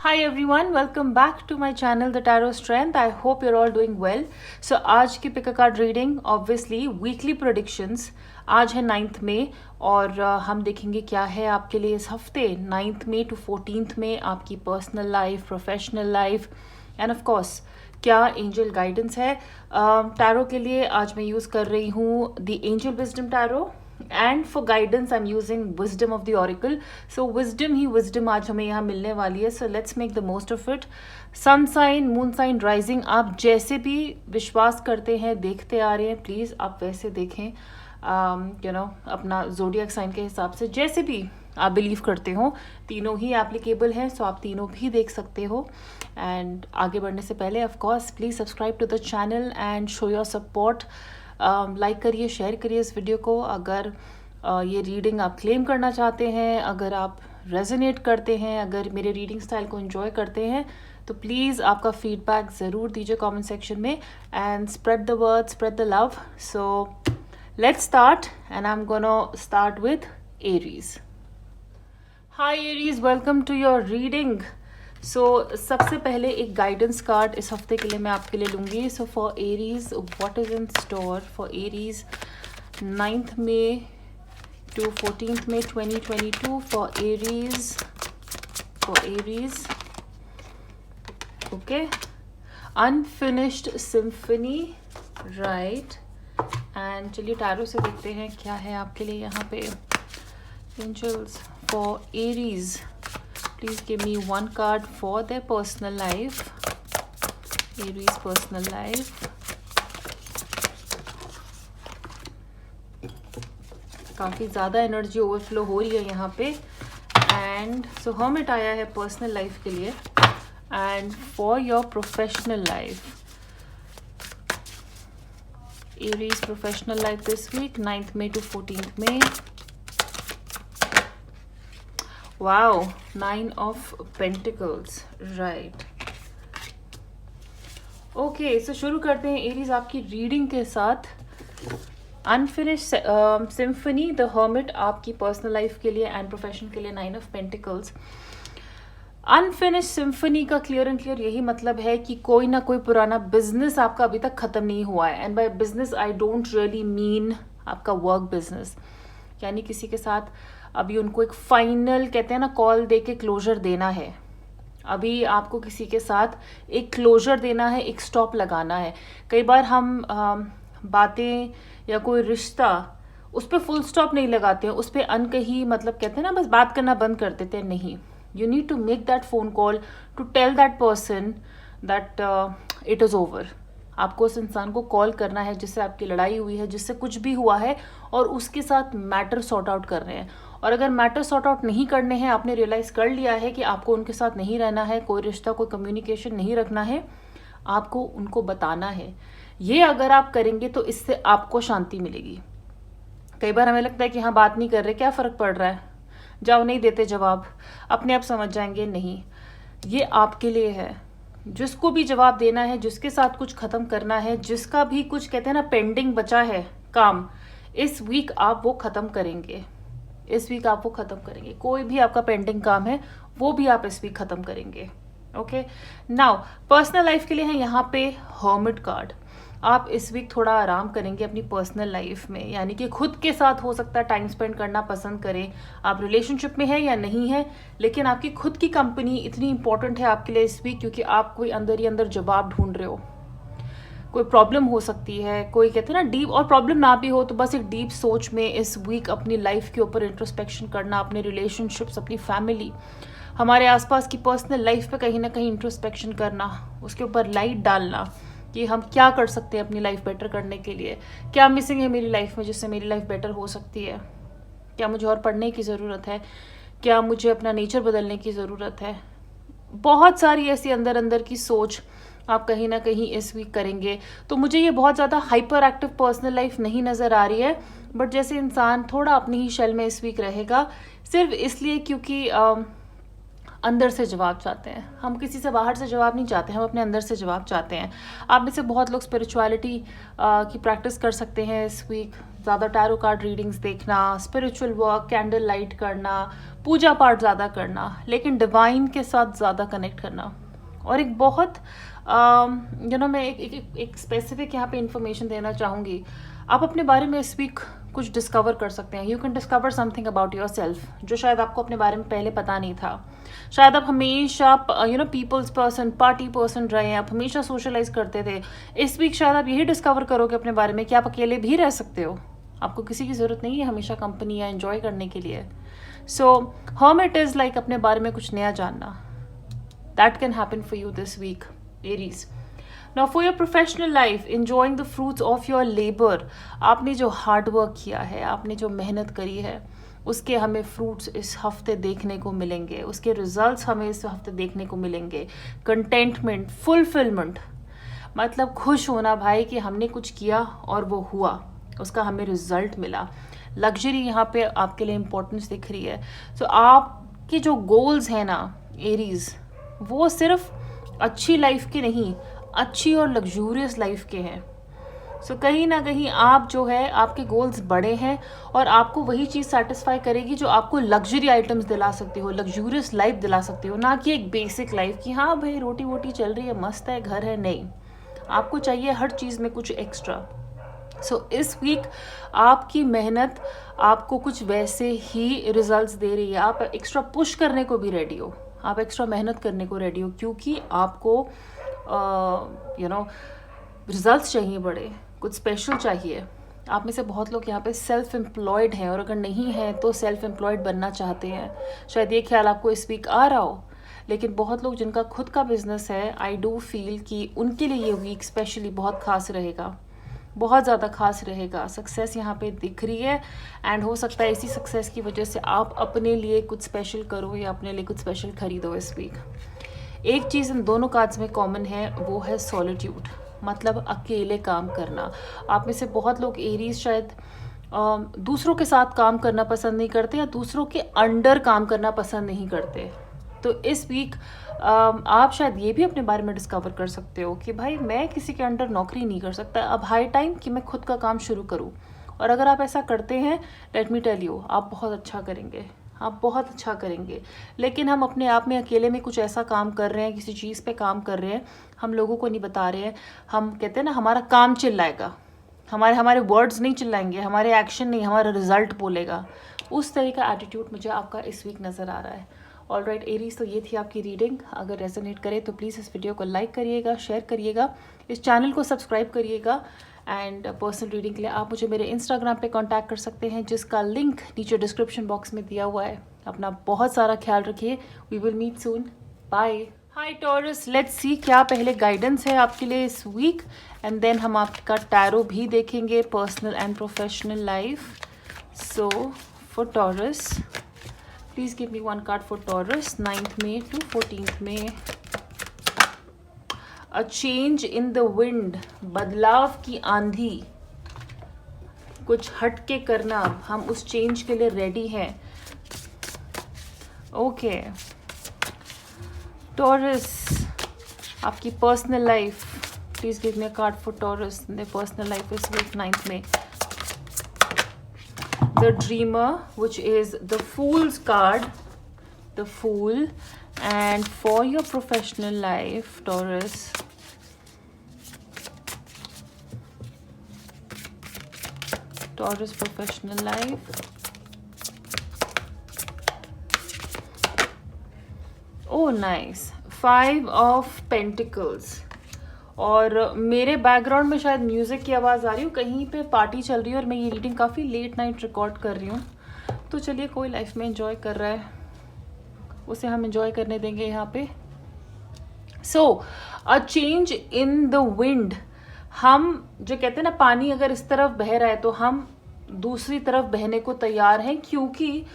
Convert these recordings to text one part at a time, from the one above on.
Hi everyone, welcome back to my channel The Tarot Strength. I hope you're all doing well. So आज की pick a card reading obviously weekly predictions आज है 9th मई और हम देखेंगे क्या है आपके लिए इस हफ्ते 9th मई टू 14th मई आपकी personal life, professional life and of course क्या एंजल गाइडेंस है। टैरो के लिए आज मैं यूज़ कर रही हूँ the angel wisdom tarot and for guidance I am using wisdom of the oracle. So wisdom ही विजडम आज हमें यहाँ मिलने वाली है। So let's make the most of it. Sun sign, moon sign, rising, आप जैसे भी विश्वास करते हैं, देखते आ रहे हैं, प्लीज़ आप वैसे देखें। अपना जोडियक साइन के हिसाब से जैसे भी आप बिलीव करते हो, तीनों ही एप्लीकेबल हैं। सो आप तीनों भी देख सकते हो। एंड आगे बढ़ने से पहले of course please subscribe to the channel and show your support. Like करिए, शेयर करिए इस वीडियो को। अगर ये रीडिंग आप क्लेम करना चाहते हैं, अगर आप रेजोनेट करते हैं, अगर मेरे रीडिंग स्टाइल को एंजॉय करते हैं, तो प्लीज़ आपका फीडबैक ज़रूर दीजिए कमेंट सेक्शन में and spread the word, spread the love. So let's start and I am gonna start with Aries. Hi Aries, welcome to your reading. So सबसे पहले एक गाइडेंस कार्ड इस हफ्ते के लिए मैं आपके लिए लूँगी। So for Aries, what is in store for Aries 9th May to 14th May 2022 for Aries. Okay, unfinished symphony, right? And चलिए टैरो से देखते हैं क्या है आपके लिए यहाँ पे। Angels for Aries, please give me one card for their personal life. Aries personal life. काफ़ी ज़्यादा एनर्जी ओवरफ्लो हो रही है यहाँ पे। एंड सो हर्मिट आया है पर्सनल लाइफ के लिए and for your professional life. Aries professional life this week 9th May to 14th May. Wow, 9 of pentacles, right. Okay, so शुरू करते हैं एरीज आपकी रीडिंग के साथ। अनफिनिश्ड सिम्फनी, द हर्मिट आपकी पर्सनल लाइफ के लिए एंड प्रोफेशन के लिए 9 ऑफ पेंटिकल्स। अनफिनिश्ड सिम्फनी का क्लियर एंड क्लियर यही मतलब है कि कोई ना कोई पुराना बिजनेस आपका अभी तक खत्म नहीं हुआ है। And by business I don't really mean आपका वर्क बिजनेस, यानी किसी के साथ अभी उनको एक फाइनल कहते हैं ना कॉल दे के क्लोजर देना है। अभी आपको किसी के साथ एक क्लोजर देना है, एक स्टॉप लगाना है। कई बार हम बातें या कोई रिश्ता उस पर फुल स्टॉप नहीं लगाते हैं, उस पर अनकही मतलब कहते हैं ना बस बात करना बंद कर देते हैं। नहीं, you need to make that phone call to tell that person that it is over. आपको उस इंसान को कॉल करना है जिससे आपकी लड़ाई हुई है, जिससे कुछ भी हुआ है, और उसके साथ मैटर सॉर्ट आउट कर रहे हैं। और अगर मैटर सॉर्ट आउट नहीं करने हैं, आपने रियलाइज़ कर लिया है कि आपको उनके साथ नहीं रहना है, कोई रिश्ता, कोई कम्युनिकेशन नहीं रखना है, आपको उनको बताना है। ये अगर आप करेंगे तो इससे आपको शांति मिलेगी। कई बार हमें लगता है कि हाँ बात नहीं कर रहे, क्या फ़र्क पड़ रहा है, जाओ, नहीं देते जवाब, अपने आप समझ जाएंगे। नहीं, ये आपके लिए है। जिसको भी जवाब देना है, जिसके साथ कुछ ख़त्म करना है, जिसका भी कुछ कहते हैं ना पेंडिंग बचा है काम, इस वीक आप वो ख़त्म करेंगे। इस वीक आप वो ख़त्म करेंगे। कोई भी आपका पेंडिंग काम है वो भी आप इस वीक ख़त्म करेंगे। ओके, नाउ पर्सनल लाइफ के लिए है यहाँ पे हर्मिट कार्ड। आप इस वीक थोड़ा आराम करेंगे अपनी पर्सनल लाइफ में, यानी कि खुद के साथ हो सकता है टाइम स्पेंड करना पसंद करें। आप रिलेशनशिप में है या नहीं है, लेकिन आपकी खुद की कंपनी इतनी इंपॉर्टेंट है आपके लिए इस वीक, क्योंकि आप कोई अंदर ही अंदर जवाब ढूंढ रहे हो। कोई प्रॉब्लम हो सकती है, कोई कहते हैं ना डीप, और प्रॉब्लम ना भी हो तो बस एक डीप सोच में इस वीक अपनी लाइफ के ऊपर इंट्रोस्पेक्शन करना, अपने रिलेशनशिप्स, अपनी फैमिली, हमारे आसपास की पर्सनल लाइफ पे कहीं ना कहीं इंट्रोस्पेक्शन करना, उसके ऊपर लाइट डालना कि हम क्या कर सकते हैं अपनी लाइफ बेटर करने के लिए। क्या मिसिंग है मेरी लाइफ में जिससे मेरी लाइफ बेटर हो सकती है? क्या मुझे और पढ़ने की ज़रूरत है? क्या मुझे अपना नेचर बदलने की ज़रूरत है? बहुत सारी ऐसी अंदर अंदर की सोच आप कहीं ना कहीं इस वीक करेंगे। तो मुझे ये बहुत ज़्यादा हाइपर एक्टिव पर्सनल लाइफ नहीं नज़र आ रही है, बट जैसे इंसान थोड़ा अपनी ही शेल में इस वीक रहेगा, सिर्फ इसलिए क्योंकि अंदर से जवाब चाहते हैं। हम किसी से बाहर से जवाब नहीं चाहते, हम अपने अंदर से जवाब चाहते हैं। आप में से बहुत लोग स्पिरिचुअलिटी की प्रैक्टिस कर सकते हैं इस वीक। ज़्यादा टैरो कार्ड रीडिंग्स देखना, स्पिरिचुअल वर्क, कैंडल लाइट करना, पूजा पाठ ज़्यादा करना, लेकिन डिवाइन के साथ ज़्यादा कनेक्ट करना। और एक बहुत मैं एक स्पेसिफिक यहाँ पे इंफॉर्मेशन देना चाहूँगी। आप अपने बारे में इस वीक कुछ डिस्कवर कर सकते हैं। You can discover something about your self जो शायद आपको अपने बारे में पहले पता नहीं था। शायद आप हमेशा पीपल्स पर्सन, पार्टी पर्सन रहे हैं, आप हमेशा सोशलाइज करते थे। इस वीक शायद आप यही डिस्कवर करोगे अपने बारे में कि आप अकेले भी रह सकते हो, आपको किसी की ज़रूरत नहीं है हमेशा कंपनी या एंजॉय करने के लिए। सो हर्मिट इज़ लाइक अपने बारे में कुछ नया जानना। That can happen for you this week, Aries. Now for your professional life, enjoying the fruits of your labor. आपने जो हार्ड वर्क किया है, आपने जो मेहनत करी है, उसके हमें फ्रूट्स इस हफ्ते देखने को मिलेंगे, उसके रिजल्ट्स हमें इस हफ्ते देखने को मिलेंगे। कंटेंटमेंट, फुलफिलमेंट, मतलब खुश होना भाई कि हमने कुछ किया और वो हुआ, उसका हमें रिजल्ट मिला। लग्जरी यहाँ पे आपके लिए इम्पोर्टेंस दिख रही है। तो आपके जो गोल्स हैं ना एरीज, वो सिर्फ अच्छी लाइफ के नहीं, अच्छी और लग्जूरियस लाइफ के हैं। सो कहीं ना कहीं आप जो है, आपके गोल्स बड़े हैं और आपको वही चीज़ सेटिस्फाई करेगी जो आपको लग्जरी आइटम्स दिला सकती हो, लग्जूरियस लाइफ दिला सकती हो, ना कि एक बेसिक लाइफ कि हाँ भाई रोटी वोटी चल रही है, मस्त है, घर है। नहीं, आपको चाहिए हर चीज़ में कुछ एक्स्ट्रा। सो इस वीक आपकी मेहनत आपको कुछ वैसे ही रिजल्ट्स दे रही है। आप एक्स्ट्रा पुश करने को भी रेडी हो, आप एक्स्ट्रा मेहनत करने को रेडी हो, क्योंकि आपको रिजल्ट्स चाहिए, बड़े कुछ स्पेशल चाहिए। आप में से बहुत लोग यहाँ पे सेल्फ एम्प्लॉयड हैं, और अगर नहीं हैं तो सेल्फ एम्प्लॉयड बनना चाहते हैं। शायद ये ख्याल आपको इस वीक आ रहा हो, लेकिन बहुत लोग जिनका खुद का बिजनेस है, आई डू फील कि उनके लिए ये वीक स्पेशली बहुत खास रहेगा, बहुत ज़्यादा खास रहेगा। सक्सेस यहाँ पे दिख रही है, एंड हो सकता है इसी सक्सेस की वजह से आप अपने लिए कुछ स्पेशल करो या अपने लिए कुछ स्पेशल खरीदो इस वीक। एक चीज़ इन दोनों कार्ड्स में कॉमन है, वो है सॉलिट्यूड, मतलब अकेले काम करना। आप में से बहुत लोग एरीज शायद दूसरों के साथ काम करना पसंद नहीं करते या दूसरों के अंडर काम करना पसंद नहीं करते। तो इस वीक आप शायद ये भी अपने बारे में डिस्कवर कर सकते हो कि भाई मैं किसी के अंडर नौकरी नहीं कर सकता, अब हाई टाइम कि मैं खुद का काम शुरू करूँ। और अगर आप ऐसा करते हैं, लेट मी टेल यू, आप बहुत अच्छा करेंगे, आप बहुत अच्छा करेंगे। लेकिन हम अपने आप में अकेले में कुछ ऐसा काम कर रहे हैं, किसी चीज़ पे काम कर रहे हैं, हम लोगों को नहीं बता रहे हैं। हम कहते हैं ना, हमारा काम चिल्लाएगा, हमारे वर्ड्स नहीं चिल्लाएंगे, हमारे एक्शन नहीं, हमारा रिजल्ट बोलेगा। उस तरह का एटीट्यूड मुझे आपका इस वीक नज़र आ रहा है। ऑलराइट एरीज, तो ये थी आपकी रीडिंग। अगर रेजोनेट करे तो प्लीज़ इस वीडियो को लाइक करिएगा, शेयर करिएगा, इस चैनल को सब्सक्राइब करिएगा। एंड पर्सनल रीडिंग के लिए आप मुझे मेरे इंस्टाग्राम पे कांटेक्ट कर सकते हैं, जिसका लिंक नीचे डिस्क्रिप्शन बॉक्स में दिया हुआ है। अपना बहुत सारा ख्याल रखिए। We will meet soon, bye. Hi Taurus, let's see क्या पहले गाइडेंस है आपके लिए इस वीक, एंड देन हम आपका टैरो भी देखेंगे, personal and professional life. So for taurus, please give me one card for taurus, 9th May to 14th May। A change in the wind, बदलाव की आंधी, कुछ हट के करना, हम उस चेंज के लिए रेडी हैं। ओके टॉरस, आपकी personal life, please give me a card for Taurus in the personal life इस week, 9th May। The dreamer, which is the Fool's card, the Fool। And for your professional life, Taurus, professional life, oh nice, 5 of Pentacles। और मेरे background में शायद music की आवाज़ आ रही हो, कहीं पे पार्टी चल रही है और मैं ये रीडिंग काफ़ी लेट नाइट रिकॉर्ड कर रही हूँ। तो चलिए, कोई लाइफ में एंजॉय कर रहा है, उसे हम एंजॉय करने देंगे यहाँ पे। So a change in the wind, हम जो कहते हैं ना, पानी अगर इस तरफ बह रहा है तो हम दूसरी तरफ बहने को तैयार हैं, क्योंकि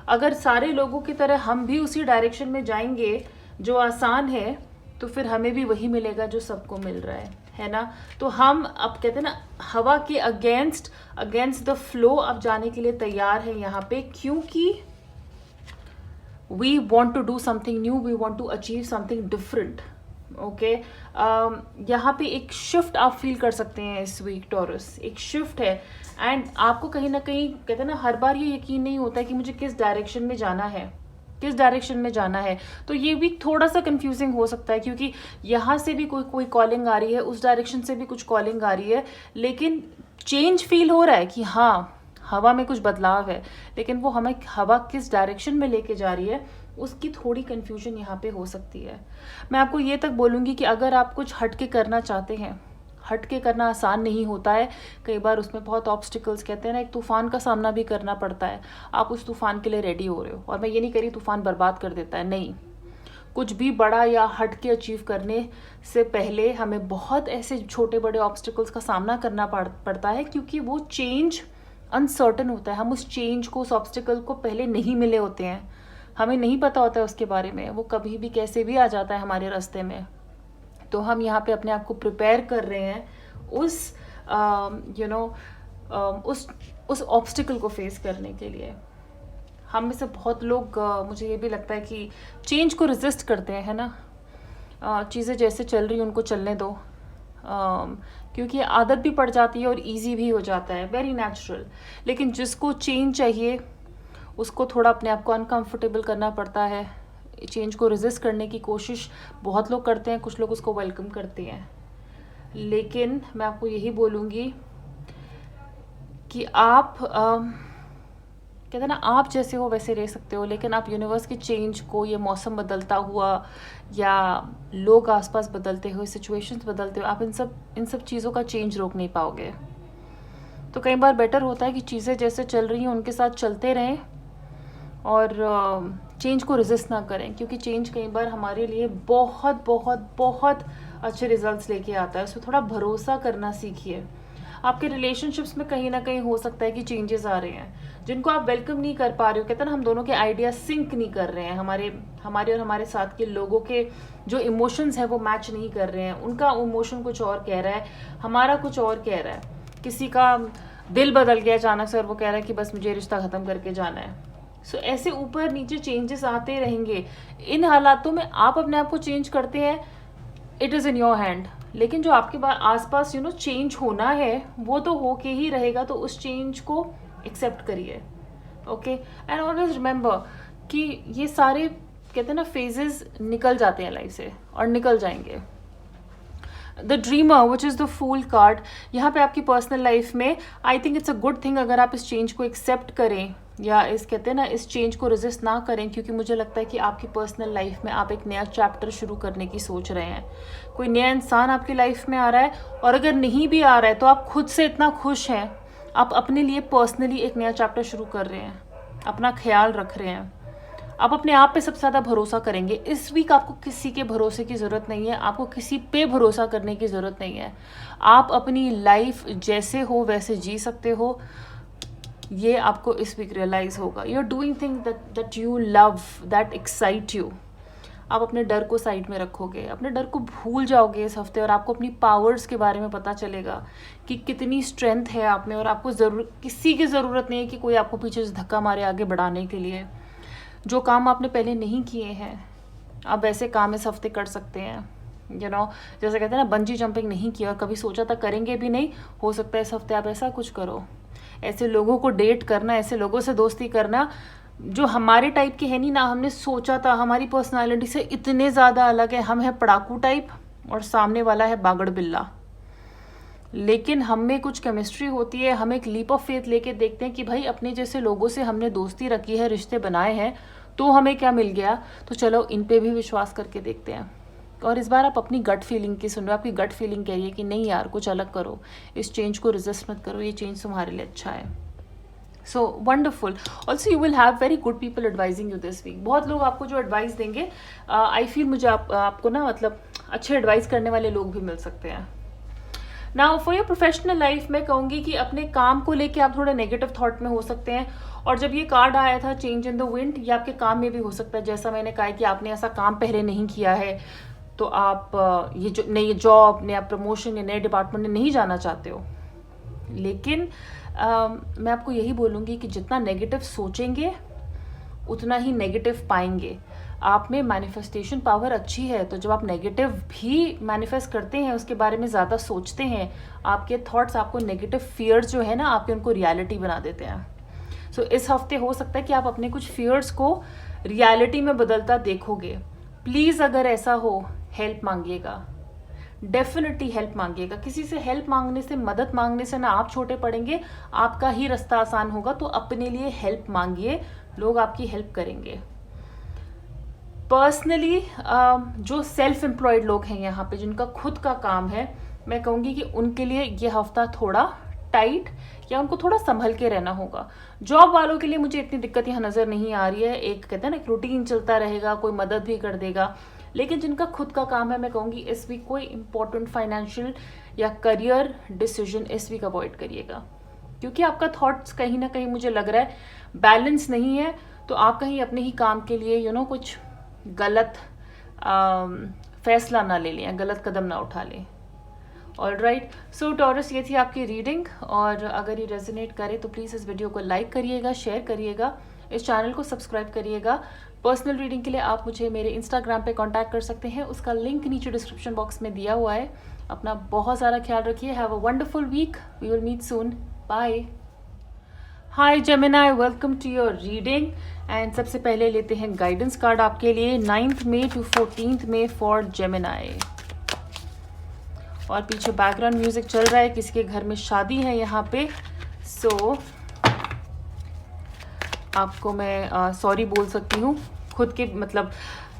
अगर सारे लोगों की तरह हम भी उसी डायरेक्शन में जाएंगे जो आसान है, तो फिर हमें भी वही मिलेगा जो सबको मिल रहा है ना। तो हम अब कहते हैं ना, हवा के अगेंस्ट द फ्लो अब जाने के लिए तैयार है यहाँ पे, क्योंकि we want to do something new, we want to achieve something different. Okay, यहाँ पे एक शिफ्ट आप फील कर सकते हैं इस वीक टॉरस, एक शिफ्ट है. एंड आपको कहीं ना कहीं कहते हैं ना, हर बार ये यकीन नहीं होता है कि मुझे किस डायरेक्शन में जाना है, किस डायरेक्शन में जाना है. तो ये वीक थोड़ा सा कंफ्यूजिंग हो सकता है, क्योंकि यहाँ से भी कोई कॉलिंग आ रही है, उस डायरेक्शन से भी कुछ कॉलिंग आ रही है, लेकिन चेंज फील हो रहा है कि हाँ हवा में कुछ बदलाव है, लेकिन वो हमें हवा किस डायरेक्शन में लेके जा रही है उसकी थोड़ी कन्फ्यूजन यहाँ पे हो सकती है. मैं आपको ये तक बोलूँगी कि अगर आप कुछ हटके करना चाहते हैं, हटके करना आसान नहीं होता है, कई बार उसमें बहुत ऑब्स्टिकल्स, कहते हैं ना, एक तूफान का सामना भी करना पड़ता है. आप उस तूफान के लिए रेडी हो रहे हो, और मैं ये नहीं कह रही तूफान बर्बाद कर देता है, नहीं. कुछ भी बड़ा या हटके अचीव करने से पहले हमें बहुत ऐसे छोटे बड़े ऑब्स्टिकल्स का सामना करना पड़ता है, क्योंकि वो चेंज अनसर्टन होता है. हम उस चेंज को, उस ऑब्स्टिकल को पहले नहीं मिले होते हैं, हमें नहीं पता होता है उसके बारे में, वो कभी भी कैसे भी आ जाता है हमारे रास्ते में. तो हम यहाँ पे अपने आप को प्रिपेयर कर रहे हैं उस उस ऑब्स्टिकल को फेस करने के लिए. हम में से बहुत लोग, मुझे ये भी लगता है कि चेंज को रेजिस्ट करते हैं, है ना. चीज़ें जैसे चल रही हैं उनको चलने दो, क्योंकि आदत भी पड़ जाती है और इजी भी हो जाता है, वेरी नेचुरल. लेकिन जिसको चेंज चाहिए उसको थोड़ा अपने आप को अनकंफर्टेबल करना पड़ता है. चेंज को रेजिस्ट करने की कोशिश बहुत लोग करते हैं, कुछ लोग उसको वेलकम करते हैं. लेकिन मैं आपको यही बोलूँगी कि आप कहते हैं ना, आप जैसे हो वैसे रह सकते हो, लेकिन आप यूनिवर्स के चेंज को, ये मौसम बदलता हुआ या लोग आसपास बदलते हुए, सिचुएशंस बदलते हुए, आप इन सब चीज़ों का चेंज रोक नहीं पाओगे. तो कई बार बेटर होता है कि चीज़ें जैसे चल रही हैं उनके साथ चलते रहें और चेंज को रेजिस्ट ना करें, क्योंकि चेंज कई बार हमारे लिए बहुत बहुत बहुत अच्छे रिजल्ट्स लेके आता है. उसमें थोड़ा भरोसा करना सीखिए. आपके रिलेशनशिप्स में कहीं ना कहीं हो सकता है कि चेंजेस आ रहे हैं जिनको आप वेलकम नहीं कर पा रहे हो. कहते हैं ना, हम दोनों के आइडिया सिंक नहीं कर रहे हैं, हमारे और हमारे साथ के लोगों के जो इमोशंस हैं वो मैच नहीं कर रहे हैं. उनका इमोशन कुछ और कह रहा है, हमारा कुछ और कह रहा है. किसी का दिल बदल गया अचानक से और वो कह रहा है कि बस मुझे रिश्ता ख़त्म करके जाना है. सो ऐसे ऊपर नीचे चेंजेस आते रहेंगे. इन हालातों में आप अपने आप को चेंज करते हैं, it is in your hand. लेकिन जो आपके आसपास चेंज होना है वो तो होके ही रहेगा, तो उस चेंज को एक्सेप्ट करिए. ओके, एंड ऑलवेज रिमेंबर कि ये सारे, कहते हैं ना, फेजेस निकल जाते हैं लाइफ से और निकल जाएंगे. The dreamer, which is the fool card, यहाँ पे आपकी पर्सनल लाइफ में I think it's a good thing अगर आप इस चेंज को एक्सेप्ट करें, या इस, कहते हैं ना, इस चेंज को रेजिस्ट ना करें, क्योंकि मुझे लगता है कि आपकी पर्सनल लाइफ में आप एक नया चैप्टर शुरू करने की सोच रहे हैं. कोई नया इंसान आपकी लाइफ में आ रहा है, और अगर नहीं भी आ रहा है तो आप खुद से इतना खुश हैं, आप अपने लिए पर्सनली एक नया चैप्टर शुरू कर रहे हैं, अपना ख्याल रख रहे हैं, आप अपने आप पे सबसे ज़्यादा भरोसा करेंगे. इस वीक आपको किसी के भरोसे की ज़रूरत नहीं है, आपको किसी पे भरोसा करने की ज़रूरत नहीं है. आप अपनी लाइफ जैसे हो वैसे जी सकते हो. ये आपको इस वीक रियलाइज़ होगा. You are doing things that you love, that excite you. आप अपने डर को साइड में रखोगे, अपने डर को भूल जाओगे इस हफ्ते, और आपको अपनी पावर्स के बारे में पता चलेगा कि कितनी स्ट्रेंथ है आप में, और आपको किसी की ज़रूरत नहीं है कि कोई आपको पीछे से धक्का मारे आगे बढ़ाने के लिए. जो काम आपने पहले नहीं किए हैं, आप वैसे काम इस हफ्ते कर सकते हैं. जैसे कहते हैं ना, बंजी जंपिंग नहीं किया, कभी सोचा था करेंगे भी नहीं, हो सकता है इस हफ्ते आप ऐसा कुछ करो. ऐसे लोगों को डेट करना, ऐसे लोगों से दोस्ती करना जो हमारे टाइप के है नहीं ना, हमने सोचा था, हमारी पर्सनालिटी से इतने ज़्यादा अलग है. हम हैं पड़ाकू टाइप और सामने वाला है बागड़ बिल्ला. लेकिन हम में कुछ केमिस्ट्री होती है, हम एक लीप ऑफ फेथ लेके देखते हैं कि भाई अपने जैसे लोगों से हमने दोस्ती रखी है, रिश्ते बनाए हैं, तो हमें क्या मिल गया, तो चलो इन पे भी विश्वास करके देखते हैं. और इस बार आप अपनी गट फीलिंग की सुन रहे हो. आपकी गट फीलिंग कह रही है कि नहीं यार, कुछ अलग करो, इस चेंज को रेजिस्ट मत करो, ये चेंज तुम्हारे लिए अच्छा है. So wonderful. Also you will have very good people advising you this week. बहुत लोग आपको जो एडवाइस देंगे, आई फील मुझे आपको ना, मतलब अच्छे एडवाइस करने वाले लोग भी मिल सकते हैं. Now for your professional life मैं कहूँगी कि अपने काम को लेके आप थोड़े नेगेटिव थॉट में हो सकते हैं. और जब ये कार्ड आया था चेंज इन द विंड, ये आपके काम में भी हो सकता है. जैसा मैंने कहा कि आपने ऐसा काम पहले नहीं किया है, तो आप ये जो नई जॉब, नया प्रमोशन या नए डिपार्टमेंट में नहीं जाना चाहते हो. लेकिन मैं आपको यही बोलूँगी कि जितना नेगेटिव सोचेंगे उतना ही नेगेटिव पाएंगे। आप में मैनिफेस्टेशन पावर अच्छी है, तो जब आप नेगेटिव भी मैनिफेस्ट करते हैं, उसके बारे में ज़्यादा सोचते हैं, आपके थॉट्स आपको नेगेटिव फियर्स जो है ना, आपके उनको रियलिटी बना देते हैं। सो इस हफ्ते हो सकता है कि आप अपने कुछ फियर्स को रियलिटी में बदलता देखोगे। प्लीज़ अगर ऐसा हो, हेल्प मांगिएगा, डेफिनेटली हेल्प मांगिएगा। किसी से हेल्प मांगने से, मदद मांगने से ना आप छोटे पड़ेंगे, आपका ही रास्ता आसान होगा। तो अपने लिए हेल्प मांगिए, लोग आपकी हेल्प करेंगे। पर्सनली जो सेल्फ एम्प्लॉयड लोग हैं यहाँ पे, जिनका खुद का काम है, मैं कहूँगी कि उनके लिए ये हफ्ता थोड़ा टाइट, या उनको थोड़ा संभल के रहना होगा। जॉब वालों के लिए मुझे इतनी दिक्कत यहाँ नज़र नहीं आ रही है। एक कहते हैं ना, एक रूटीन चलता रहेगा, कोई मदद भी कर देगा। लेकिन जिनका खुद का काम है, मैं कहूँगी इस वीक कोई इंपॉर्टेंट फाइनेंशियल या करियर डिसीजन इस वीक अवॉइड करिएगा, क्योंकि आपका थॉट्स कहीं ना कहीं मुझे लग रहा है बैलेंस नहीं है। तो आप कहीं अपने ही काम के लिए कुछ गलत फैसला ना ले लें, गलत कदम ना उठा लें। ऑल राइट, सो टॉरस, ये थी आपकी रीडिंग। और अगर ये रेजोनेट करे तो प्लीज़ इस वीडियो को लाइक करिएगा, शेयर करिएगा, इस चैनल को सब्सक्राइब करिएगा। पर्सनल रीडिंग के लिए आप मुझे मेरे इंस्टाग्राम पे कांटेक्ट कर सकते हैं, उसका लिंक नीचे डिस्क्रिप्शन बॉक्स में दिया हुआ है। अपना बहुत सारा ख्याल रखिए। Have a wonderful week, we will meet soon, bye. Hi Gemini, welcome to your reading. And सबसे पहले लेते हैं गाइडेंस कार्ड आपके लिए 9 मई टू 14 मई फॉर जेमिनी। और पीछे बैकग्राउंड म्यूजिक चल रहा है, किसी के घर में शादी है यहाँ पे। सो आपको मैं सॉरी बोल सकती हूँ खुद के, मतलब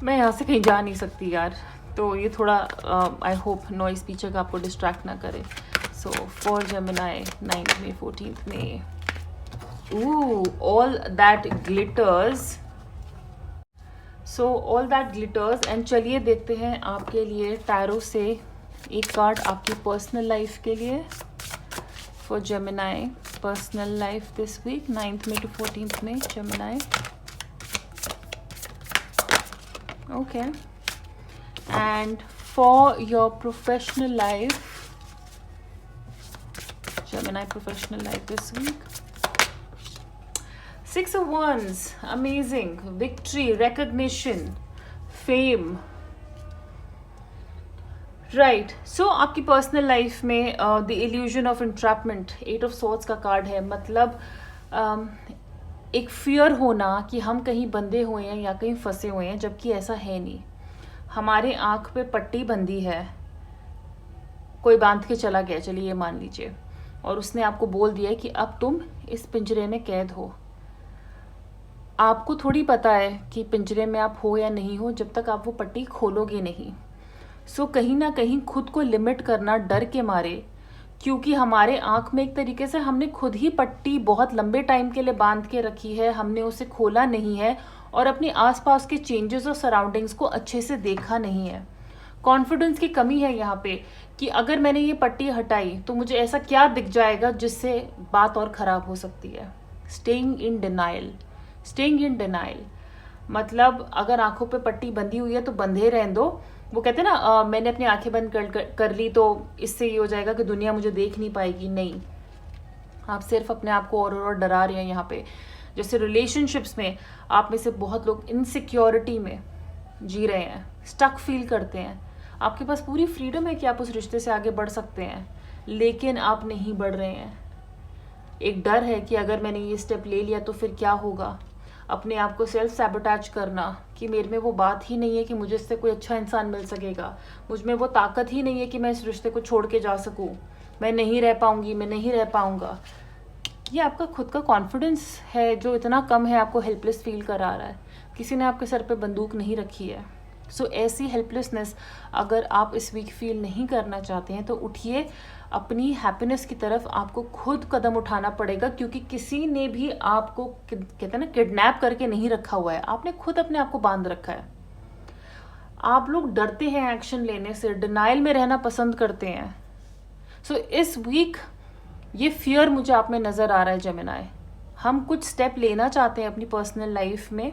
मैं यहाँ से कहीं जा नहीं सकती यार, तो ये थोड़ा आई होप नॉइस पीछे का आपको डिस्ट्रैक्ट ना करे। सो फॉर जेमिनी 9 मई 14 मई, all that glitters, so all that glitters. And चलिए देखते हैं आपके लिए टैरो से एक कार्ड आपकी पर्सनल लाइफ के लिए। For Gemini personal life this week 9 May to 14 May, Gemini. Okay, and for your professional life, Gemini professional life this week, 6 of Wands, amazing, victory, recognition, fame. Right, so आपकी personal life में the illusion of entrapment, 8 of Swords का card है। मतलब एक fear होना कि हम कहीं बंधे हुए हैं या कहीं फंसे हुए हैं, जबकि ऐसा है नहीं। हमारे आँख पे पट्टी बंधी है, कोई बांध के चला गया, चलिए ये मान लीजिए, और उसने आपको बोल दिया है कि अब तुम इस पिंजरे में कैद हो। आपको थोड़ी पता है कि पिंजरे में आप हो या नहीं हो, जब तक आप वो पट्टी खोलोगे नहीं। सो कहीं ना कहीं खुद को लिमिट करना डर के मारे, क्योंकि हमारे आँख में एक तरीके से हमने खुद ही पट्टी बहुत लंबे टाइम के लिए बांध के रखी है, हमने उसे खोला नहीं है और अपने आसपास के चेंजेस और सराउंडिंग्स को अच्छे से देखा नहीं है। कॉन्फिडेंस की कमी है यहाँ पे कि अगर मैंने ये पट्टी हटाई तो मुझे ऐसा क्या दिख जाएगा जिससे बात और ख़राब हो सकती है। Staying in denial, staying in denial मतलब अगर आंखों पे पट्टी बंधी हुई है तो बंधे रहने दो। वो कहते हैं ना मैंने अपनी आंखें बंद कर ली तो इससे ये हो जाएगा कि दुनिया मुझे देख नहीं पाएगी। नहीं, आप सिर्फ अपने आप को और डरा रहे हैं यहाँ पे। जैसे रिलेशनशिप्स में आप में से बहुत लोग इनसिक्योरिटी में जी रहे हैं, स्टक फील करते हैं। आपके पास पूरी फ्रीडम है कि आप उस रिश्ते से आगे बढ़ सकते हैं, लेकिन आप नहीं बढ़ रहे हैं। एक डर है कि अगर मैंने ये स्टेप ले लिया तो फिर क्या होगा। अपने आप को सेल्फ सैबोटैज करना कि मेरे में वो बात ही नहीं है कि मुझे इससे कोई अच्छा इंसान मिल सकेगा, मुझ में वो ताकत ही नहीं है कि मैं इस रिश्ते को छोड़ के जा सकूं, मैं नहीं रह पाऊंगी, मैं नहीं रह पाऊंगा। ये आपका खुद का कॉन्फिडेंस है जो इतना कम है, आपको हेल्पलेस फील करा रहा है। किसी ने आपके सर पे बंदूक नहीं रखी है। सो ऐसी हेल्पलेसनेस अगर आप इस वीक फील नहीं करना चाहते हैं तो उठिए, अपनी हैप्पीनेस की तरफ आपको खुद कदम उठाना पड़ेगा, क्योंकि किसी ने भी आपको कहते हैं ना किडनैप करके नहीं रखा हुआ है, आपने खुद अपने आप को बांध रखा है। आप लोग डरते हैं एक्शन लेने से, डिनाइल में रहना पसंद करते हैं। सो इस वीक ये फियर मुझे आप में नज़र आ रहा है जेमिनी। हम कुछ स्टेप लेना चाहते हैं अपनी पर्सनल लाइफ में,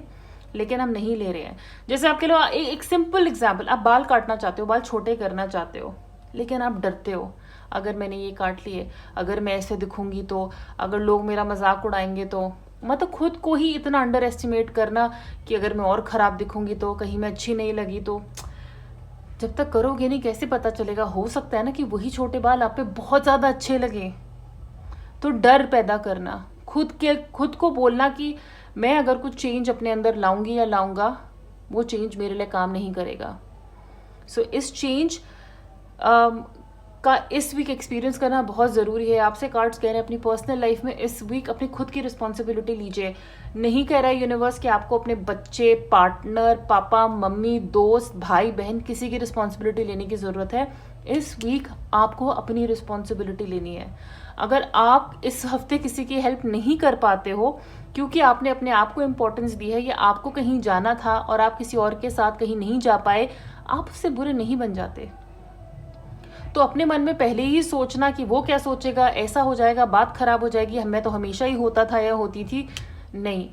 लेकिन हम नहीं ले रहे हैं। जैसे आपके लिए एक सिंपल एग्जाम्पल, आप बाल काटना चाहते हो, बाल छोटे करना चाहते हो, लेकिन आप डरते हो अगर मैंने ये काट लिए, अगर मैं ऐसे दिखूंगी तो, अगर लोग मेरा मजाक उड़ाएंगे तो, मतलब खुद को ही इतना अंडर एस्टिमेट करना कि अगर मैं और ख़राब दिखूंगी तो, कहीं मैं अच्छी नहीं लगी तो, जब तक करोगे नहीं कैसे पता चलेगा। हो सकता है ना कि वही छोटे बाल आप पे बहुत ज़्यादा अच्छे लगे। तो डर पैदा करना, खुद को बोलना कि मैं अगर कुछ चेंज अपने अंदर लाऊंगी या लाऊंगा, वो चेंज मेरे लिए काम नहीं करेगा। सो इस चेंज का इस वीक एक्सपीरियंस करना बहुत ज़रूरी है। आपसे कार्ड्स कह रहे हैं अपनी पर्सनल लाइफ में इस वीक अपनी खुद की रिस्पॉन्सिबिलिटी लीजिए। नहीं कह रहा है यूनिवर्स कि आपको अपने बच्चे, पार्टनर, पापा मम्मी, दोस्त, भाई बहन किसी की रिस्पॉन्सिबिलिटी लेने की ज़रूरत है। इस वीक आपको अपनी रिस्पॉन्सिबिलिटी लेनी है। अगर आप इस हफ्ते किसी की हेल्प नहीं कर पाते हो क्योंकि आपने अपने आप को इम्पोर्टेंस दी है या आपको कहीं जाना था और आप किसी और के साथ कहीं नहीं जा पाए, आप उससे बुरे नहीं बन जाते। तो अपने मन में पहले ही सोचना कि वो क्या सोचेगा, ऐसा हो जाएगा, बात खराब हो जाएगी, मैं तो हमेशा ही होता था या होती थी, नहीं।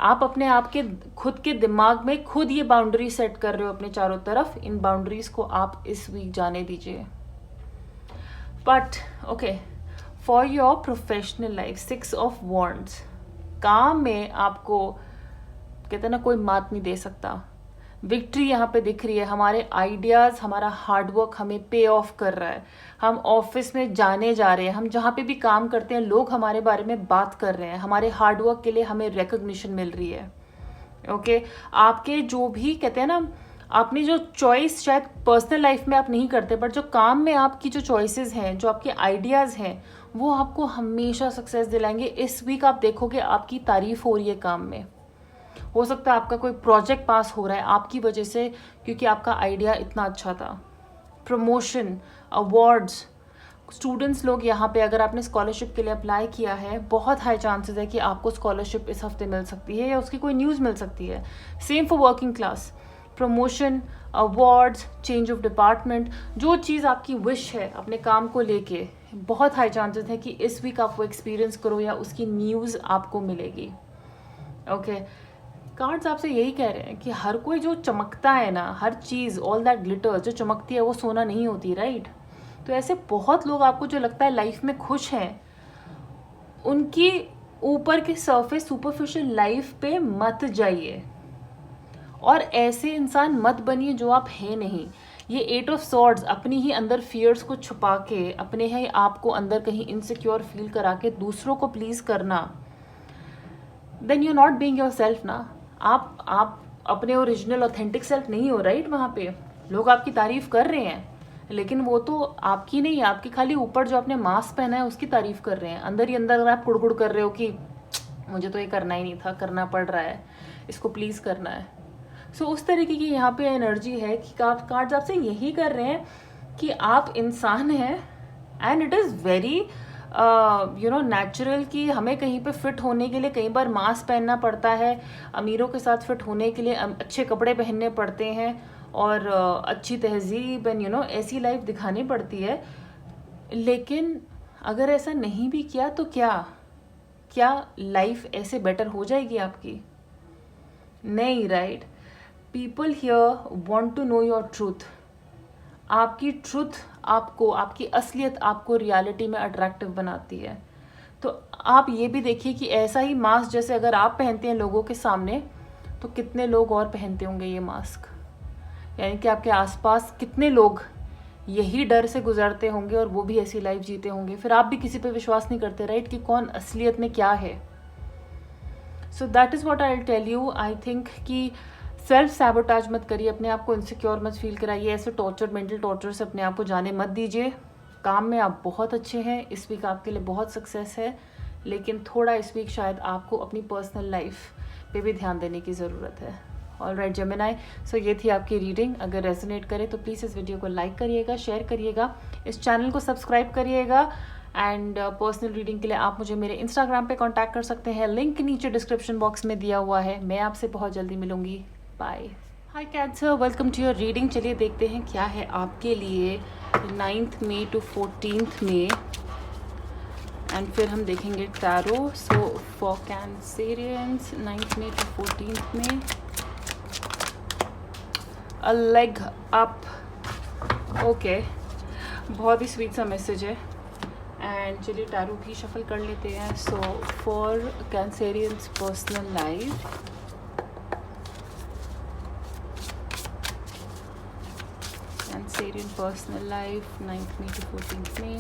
आप अपने आप के खुद के दिमाग में खुद ये बाउंड्री सेट कर रहे हो अपने चारों तरफ। इन बाउंड्रीज को आप इस वीक जाने दीजिए। But okay, for your professional life, 6 of wands, काम में आपको कहते हैं ना कोई मात नहीं दे सकता। विक्ट्री यहाँ पे दिख रही है। हमारे आइडियाज़, हमारा हार्डवर्क हमें पे ऑफ कर रहा है। हम ऑफिस में जाने जा रहे हैं, हम जहाँ पे भी काम करते हैं लोग हमारे बारे में बात कर रहे हैं, हमारे हार्डवर्क के लिए हमें रिकग्निशन मिल रही है। ओके, आपके जो भी कहते हैं ना, आपने जो चॉइस शायद पर्सनल लाइफ में आप नहीं करते, बट जो काम में आपकी जो चॉइसेस हैं, जो आपके आइडियाज़ हैं, वो आपको हमेशा सक्सेस दिलाएंगे। इस वीक आप देखोगे आपकी तारीफ हो रही है काम में। हो सकता है आपका कोई प्रोजेक्ट पास हो रहा है आपकी वजह से, क्योंकि आपका आइडिया इतना अच्छा था। प्रमोशन, अवार्ड्स, स्टूडेंट्स लोग यहाँ पे अगर आपने स्कॉलरशिप के लिए अप्लाई किया है, बहुत हाई चांसेस है कि आपको स्कॉलरशिप इस हफ्ते मिल सकती है या उसकी कोई न्यूज़ मिल सकती है। Same for working class, promotion, awards, change of department, जो चीज़ आपकी विश है अपने काम को लेके, बहुत हाई चांसेस है कि इस वीक आप वो एक्सपीरियंस करो या उसकी न्यूज़ आपको मिलेगी। ओके, कार्ड्स आपसे यही कह रहे हैं कि हर कोई जो चमकता है ना, हर चीज़, ऑल दैट ग्लिटर्स, जो चमकती है वो सोना नहीं होती, राइट। तो ऐसे बहुत लोग आपको जो लगता है लाइफ में खुश हैं, उनकी ऊपर के सरफेस सुपरफिशियल लाइफ पे मत जाइए और ऐसे इंसान मत बनिए जो आप हैं नहीं। ये 8 ऑफ सॉर्ड्स अपनी ही अंदर फियर्स को छुपा के, अपने ही आप को अंदर कहीं इनसिक्योर फील करा के दूसरों को प्लीज करना, then you not being yourself ना। आप अपने ओरिजिनल ऑथेंटिक सेल्फ नहीं हो, राइट। वहाँ पे लोग आपकी तारीफ कर रहे हैं, लेकिन वो तो आपकी नहीं है, आपकी खाली ऊपर जो आपने मास्क पहना है उसकी तारीफ कर रहे हैं। अंदर ही अंदर अगर आप कुड़कुड़ कर रहे हो कि मुझे तो ये करना ही नहीं था, करना पड़ रहा है, इसको प्लीज करना है। सो उस तरीके की यहाँ पे एनर्जी है कि कार्ड्स आपसे यही कर रहे हैं कि आप इंसान हैं and it is very natural कि हमें कहीं पे फिट होने के लिए कई बार मास्क पहनना पड़ता है, अमीरों के साथ फिट होने के लिए अच्छे कपड़े पहनने पड़ते हैं और अच्छी तहजीब एंड ऐसी लाइफ दिखानी पड़ती है। लेकिन अगर ऐसा नहीं भी किया तो क्या लाइफ ऐसे बेटर हो जाएगी आपकी? नहीं, right. People here want to know your truth. आपकी ट्रूथ आपको, आपकी असलियत आपको रियलिटी में अट्रैक्टिव बनाती है। तो आप ये भी देखिए कि ऐसा ही मास्क जैसे अगर आप पहनते हैं लोगों के सामने, तो कितने लोग और पहनते होंगे ये मास्क। यानी कि आपके आसपास कितने लोग यही डर से गुजरते होंगे और वो भी ऐसी लाइफ जीते होंगे। फिर आप भी किसी पे विश्वास नहीं करते, राइट, कि कौन असलियत में क्या है। So that is what I will tell you. I think कि सेल्फ सैबोटाज मत करिए, अपने आप को इनसिक्योर मत फील कराइए, ऐसे टॉर्चर, मेंटल टॉर्चर से अपने आप को जाने मत दीजिए। काम में आप बहुत अच्छे हैं, इस वीक आपके लिए बहुत सक्सेस है, लेकिन थोड़ा इस वीक शायद आपको अपनी पर्सनल लाइफ पे भी ध्यान देने की ज़रूरत है। ऑलराइट जेमिनी, सो ये थी आपकी रीडिंग। अगर रेजोनेट करे तो प्लीज़ इस वीडियो को लाइक करिएगा, शेयर करिएगा, इस चैनल को सब्सक्राइब करिएगा एंड पर्सनल रीडिंग के लिए आप मुझे मेरे इंस्टाग्राम पे कांटेक्ट कर सकते हैं, लिंक नीचे डिस्क्रिप्शन बॉक्स में दिया हुआ है। मैं आपसे बहुत जल्दी मिलूंगी। Bye. Hi Cancer, welcome to your reading. चलिए देखते हैं क्या है आपके लिए 9 मई टू 14 मई एंड फिर हम देखेंगे tarot. So for Cancerians 9 May to 14 मई, अ लेग अप। ओके, बहुत ही स्वीट सा मैसेज है एंड चलिए टैरो भी शफल कर लेते हैं. So for Cancerians personal life, Cancerian personal life 9th May to 14th May.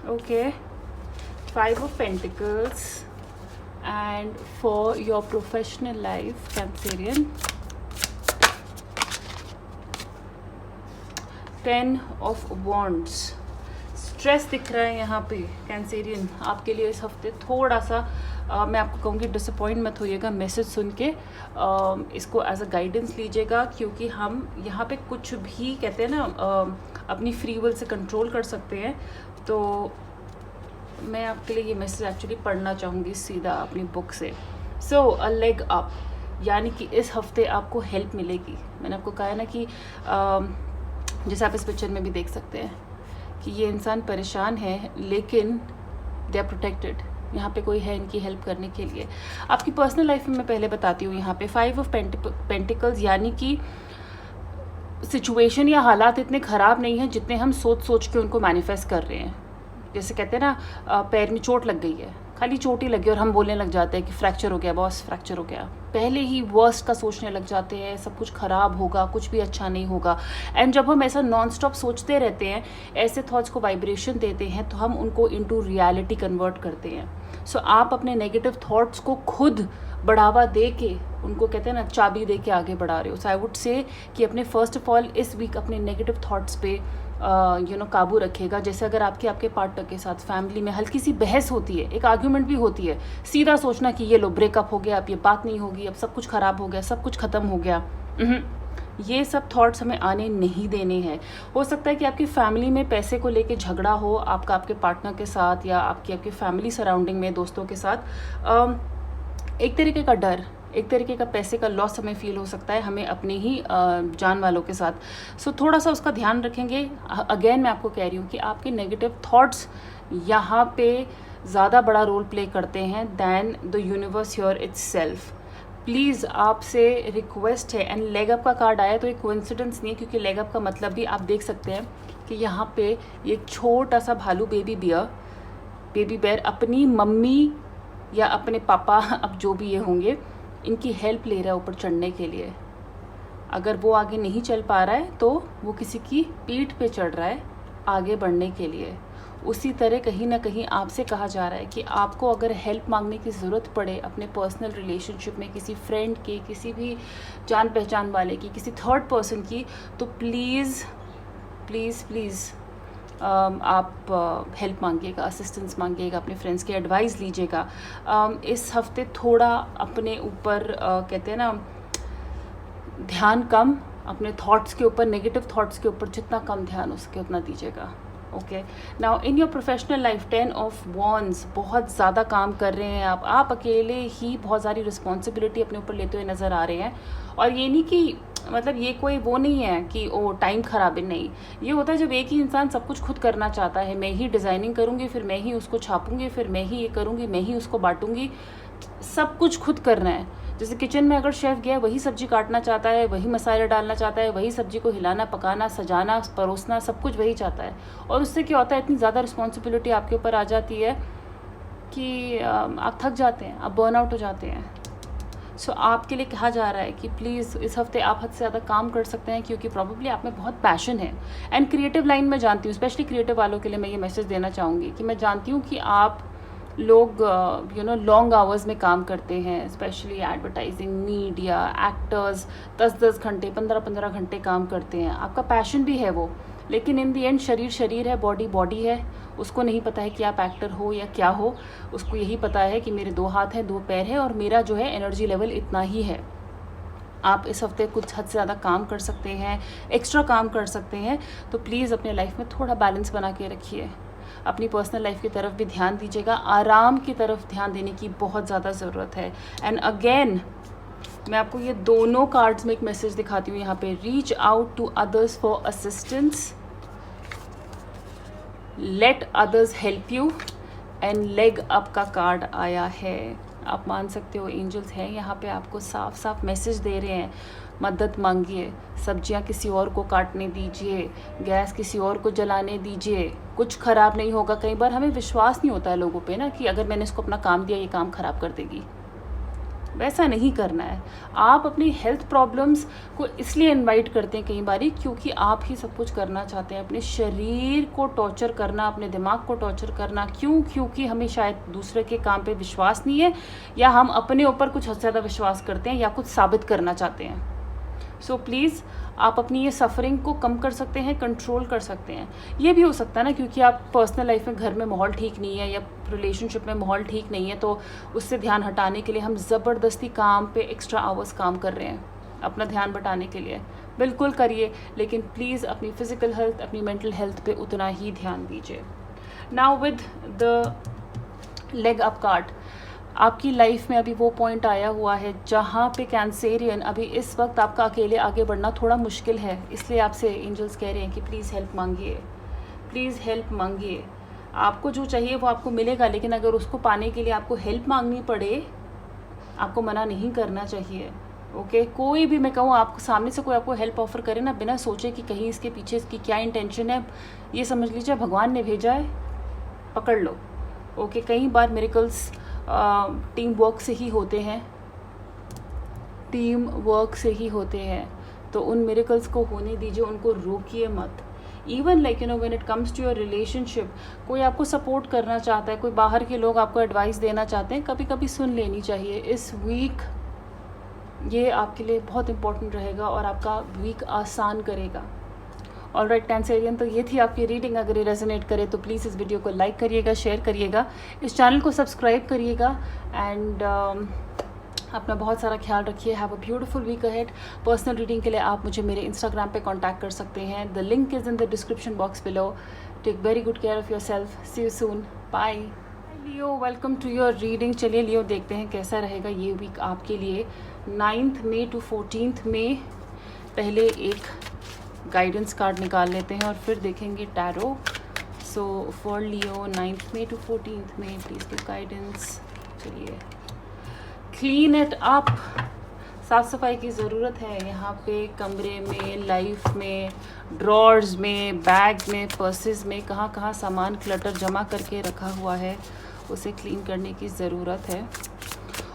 Okay, 5 of Pentacles. And for your professional life, Cancerian, 10 of Wands. Stress दिख रहा है यहाँ पे कैंसेरियन आपके लिए इस हफ्ते. थोड़ा सा मैं आपको कहूँगी डिसअपॉइंट मत होइएगा मैसेज सुन के. इसको एज अ गाइडेंस लीजिएगा, क्योंकि हम यहाँ पे कुछ भी कहते हैं ना अपनी फ्री विल से कंट्रोल कर सकते हैं. तो मैं आपके लिए ये मैसेज एक्चुअली पढ़ना चाहूँगी सीधा अपनी बुक से. सो अ लेग अप, यानी कि इस हफ्ते आपको हेल्प मिलेगी. मैंने आपको कहा है ना कि जैसे आप इस पिक्चर में भी देख सकते हैं कि ये इंसान परेशान है, लेकिन दे आर प्रोटेक्टेड. यहाँ पे कोई है इनकी हेल्प करने के लिए. आपकी पर्सनल लाइफ में मैं पहले बताती हूँ. यहाँ पे 5 ऑफ पेंटिकल्स, यानी कि सिचुएशन या हालात इतने ख़राब नहीं हैं जितने हम सोच सोच के उनको मैनिफेस्ट कर रहे हैं. जैसे कहते हैं ना पैर में चोट लग गई है, खाली चोट ही लगी और हम बोलने लग जाते हैं कि फ्रैक्चर हो गया बॉस, फ्रैक्चर हो गया. पहले ही वर्स्ट का सोचने लग जाते हैं, सब कुछ ख़राब होगा, कुछ भी अच्छा नहीं होगा. एंड जब हम ऐसा नॉन स्टॉप सोचते रहते हैं, ऐसे थॉट्स को वाइब्रेशन देते हैं, तो हम उनको इनटू रियलिटी कन्वर्ट करते हैं. सो आप अपने नेगेटिव थॉट्स को खुद बढ़ावा दे के, उनको कहते हैं ना चाबी दे के आगे बढ़ा रहे हो. सो आई वुड से कि अपने फर्स्ट ऑफ ऑल इस वीक अपने नेगेटिव थॉट्स पे काबू रखेगा. जैसे अगर आपके पार्टनर के साथ फैमिली में हल्की सी बहस होती है, एक आर्ग्यूमेंट भी होती है, सीधा सोचना कि ये लो ब्रेकअप हो गया, अब ये बात नहीं होगी, अब सब कुछ ख़राब हो गया, सब कुछ ख़त्म हो गया. ये सब थॉट्स हमें आने नहीं देने हैं. हो सकता है कि आपकी फैमिली में पैसे को लेके झगड़ा हो आपका आपके पार्टनर के साथ, या आपकी फैमिली सराउंडिंग में दोस्तों के साथ. एक तरीके का डर, एक तरीके का पैसे का लॉस हमें फील हो सकता है, हमें अपने ही जान वालों के साथ. सो थोड़ा सा उसका ध्यान रखेंगे. अगेन मैं आपको कह रही हूँ कि आपके नेगेटिव थॉट्स यहाँ पे ज़्यादा बड़ा रोल प्ले करते हैं than the universe your itself. Please आपसे रिक्वेस्ट है. एंड लेग अप का कार्ड आया तो एक कोइंसिडेंस नहीं है, क्योंकि लेग अप का मतलब भी आप देख सकते हैं कि यहाँ पे एक छोटा सा भालू बेबी बेयर अपनी मम्मी या अपने पापा, अब जो भी ये होंगे, इनकी हेल्प ले रहा है ऊपर चढ़ने के लिए. अगर वो आगे नहीं चल पा रहा है तो वो किसी की पीठ पे चढ़ रहा है आगे बढ़ने के लिए. उसी तरह कहीं ना कहीं आपसे कहा जा रहा है कि आपको अगर हेल्प मांगने की ज़रूरत पड़े अपने पर्सनल रिलेशनशिप में, किसी फ्रेंड के, किसी भी जान पहचान वाले की, किसी थर्ड पर्सन की, तो प्लीज़ प्लीज़ प्लीज़ आप हेल्प मांगिएगा, असिस्टेंस मांगिएगा, अपने फ्रेंड्स की एडवाइस लीजिएगा. इस हफ्ते थोड़ा अपने ऊपर कहते हैं ना ध्यान कम, अपने थॉट्स के ऊपर, नेगेटिव थॉट्स के ऊपर जितना कम ध्यान हो सके उतना दीजिएगा. Okay, now in your professional life 10 of wands, बहुत ज़्यादा काम कर रहे हैं आप अकेले ही बहुत सारी रिस्पॉन्सिबिलिटी अपने ऊपर लेते हुए नज़र आ रहे हैं. और ये नहीं कि मतलब ये कोई वो नहीं है कि ओ टाइम ख़राब है, नहीं. ये होता है जब एक ही इंसान सब कुछ खुद करना चाहता है. मैं ही डिज़ाइनिंग करूँगी, फिर मैं ही उसको छापूँगी, फिर मैं ही ये करूँगी, मैं ही उसको बांटूँगी, सब कुछ खुद करना है. जैसे किचन में अगर शेफ़ गया, वही सब्जी काटना चाहता है, वही मसाले डालना चाहता है, वही सब्जी को हिलाना, पकाना, सजाना, परोसना, सब कुछ वही चाहता है. और उससे क्या होता है, इतनी ज़्यादा रिस्पॉन्सिबिलिटी आपके ऊपर आ जाती है कि आप थक जाते हैं, आप बर्नआउट हो जाते हैं. सो आपके लिए कहा जा रहा है कि प्लीज़ इस हफ्ते आप हद से ज़्यादा काम कर सकते हैं, क्योंकि प्रॉब्ली आप में बहुत पैशन है. एंड क्रिएटिव लाइन में जानती हूँ, स्पेशली क्रिएटिव वालों के लिए मैं ये मैसेज देना चाहूँगी कि मैं जानती हूँ कि आप लोग लॉन्ग आवर्स में काम करते हैं, स्पेशली एडवर्टाइजिंग, मीडिया, एक्टर्स 10-10 घंटे, 15-15 घंटे काम करते हैं. आपका पैशन भी है वो, लेकिन इन दी एंड शरीर है, बॉडी है. उसको नहीं पता है कि आप एक्टर हो या क्या हो. उसको यही पता है कि मेरे 2 हाथ हैं, 2 पैर हैं और मेरा जो है एनर्जी लेवल इतना ही है. आप इस हफ्ते कुछ हद से ज़्यादा काम कर सकते हैं, एक्स्ट्रा काम कर सकते हैं. तो प्लीज़ अपने लाइफ में थोड़ा बैलेंस बना के रखिए. अपनी पर्सनल लाइफ की तरफ भी ध्यान दीजिएगा. आराम की तरफ ध्यान देने की बहुत ज़्यादा ज़रूरत है. एंड अगेन मैं आपको ये दोनों कार्ड्स में एक मैसेज दिखाती हूँ यहाँ पे. Reach out to others for assistance, let others help you, and leg up का कार्ड आया है. आप मान सकते हो एंजल्स हैं यहाँ पे, आपको साफ साफ मैसेज दे रहे हैं, मदद मांगिए, सब्जियां किसी और को काटने दीजिए, गैस किसी और को जलाने दीजिए, कुछ ख़राब नहीं होगा। कई बार हमें विश्वास नहीं होता है लोगों पे ना कि अगर मैंने इसको अपना काम दिया ये काम ख़राब कर देगी। वैसा नहीं करना है। आप अपनी हेल्थ प्रॉब्लम्स को इसलिए इनवाइट करते हैं कई बारी क्योंकि आप ही सब कुछ करना चाहते हैं, अपने शरीर को टॉर्चर करना, अपने दिमाग को टॉर्चर करना। क्यों? क्योंकि हमें शायद दूसरे के काम पे विश्वास नहीं है, या हम अपने ऊपर कुछ ज़्यादा विश्वास करते हैं, या कुछ साबित करना चाहते हैं। सो प्लीज़ आप अपनी ये सफ़रिंग को कम कर सकते हैं, कंट्रोल कर सकते हैं। ये भी हो सकता है ना क्योंकि आप पर्सनल लाइफ में घर में माहौल ठीक नहीं है या रिलेशनशिप में माहौल ठीक नहीं है, तो उससे ध्यान हटाने के लिए हम ज़बरदस्ती काम पे एक्स्ट्रा आवर्स काम कर रहे हैं अपना ध्यान बटाने के लिए। बिल्कुल करिए, लेकिन प्लीज़ अपनी फ़िज़िकल हेल्थ, अपनी मेंटल हेल्थ पे उतना ही ध्यान दीजिए। Now with the leg up card, आपकी लाइफ में अभी वो पॉइंट आया हुआ है जहाँ पे कैंसेरियन अभी इस वक्त आपका अकेले आगे बढ़ना थोड़ा मुश्किल है, इसलिए आपसे एंजल्स कह रहे हैं कि प्लीज़ हेल्प मांगिए, प्लीज़ हेल्प मांगिए। आपको जो चाहिए वो आपको मिलेगा, लेकिन अगर उसको पाने के लिए आपको हेल्प मांगनी पड़े, आपको मना नहीं करना चाहिए। ओके, कोई भी, मैं कहूँ आपको सामने से कोई आपको हेल्प ऑफर करे ना, बिना सोचे कि कहीं इसके पीछे इसकी क्या इंटेंशन है, ये समझ लीजिए भगवान ने भेजा है, पकड़ लो। ओके, कई बार मिरेकल्स टीम वर्क से ही होते हैं, टीम वर्क से ही होते हैं, तो उन मिरेकल्स को होने दीजिए, उनको रोकिए मत। Even like when it comes to your relationship, कोई आपको सपोर्ट करना चाहता है, कोई बाहर के लोग आपको एडवाइस देना चाहते हैं, कभी कभी सुन लेनी चाहिए। इस वीक ये आपके लिए बहुत इंपॉर्टेंट रहेगा और आपका वीक आसान करेगा। ऑलराइट कैंसेरियन, तो ये थी आपकी रीडिंग। अगर ये रेजोनेट करे तो प्लीज़ इस वीडियो को लाइक करिएगा, शेयर करिएगा, इस चैनल को सब्सक्राइब करिएगा, एंड अपना बहुत सारा ख्याल रखिए। Have a beautiful week ahead. Personal reading के लिए आप मुझे मेरे इंस्टाग्राम पे कांटेक्ट कर सकते हैं, the link is in the description box below. Take very good care of yourself. See you soon, bye. Leo, welcome to your reading. चलिए लियो, देखते हैं कैसा रहेगा ये वीक आपके लिए, 9 मई टू 14 मई। पहले एक गाइडेंस कार्ड निकाल लेते हैं और फिर देखेंगे tarot. So for Leo 9 May to 14 मई, प्लीज़ गिव गाइडेंस। चलिए, क्लीन इट अप, साफ़ सफाई की ज़रूरत है यहाँ पे, कमरे में, लाइफ में, ड्रॉर्स में, बैग में, पर्सेस में, कहाँ कहाँ सामान क्लटर जमा करके रखा हुआ है, उसे क्लीन करने की ज़रूरत है।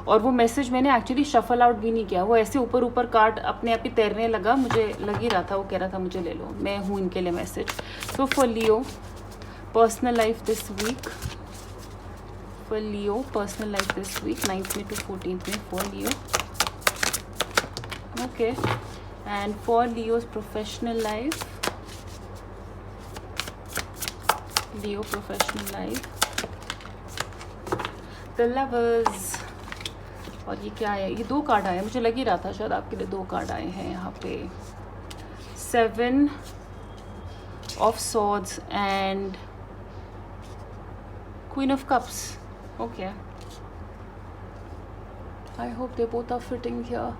और वो मैसेज मैंने एक्चुअली शफल आउट भी नहीं किया, वो ऐसे ऊपर ऊपर कार्ड अपने आप ही तैरने लगा, मुझे लग ही रहा था, वो कह रहा था मुझे ले लो, मैं हूँ इनके लिए message. So for Leo personal life this week, for Leo personal life this week 9 May to 14 May for Leo. Okay, and for Leo's professional life, Leo professional life, the lovers. और ये क्या है? ये 2 कार्ड आए, मुझे लग ही रहा था शायद आपके लिए 2 कार्ड आए हैं यहाँ पे, 7 of swords and queen of cups. Okay, I hope they both are fitting here.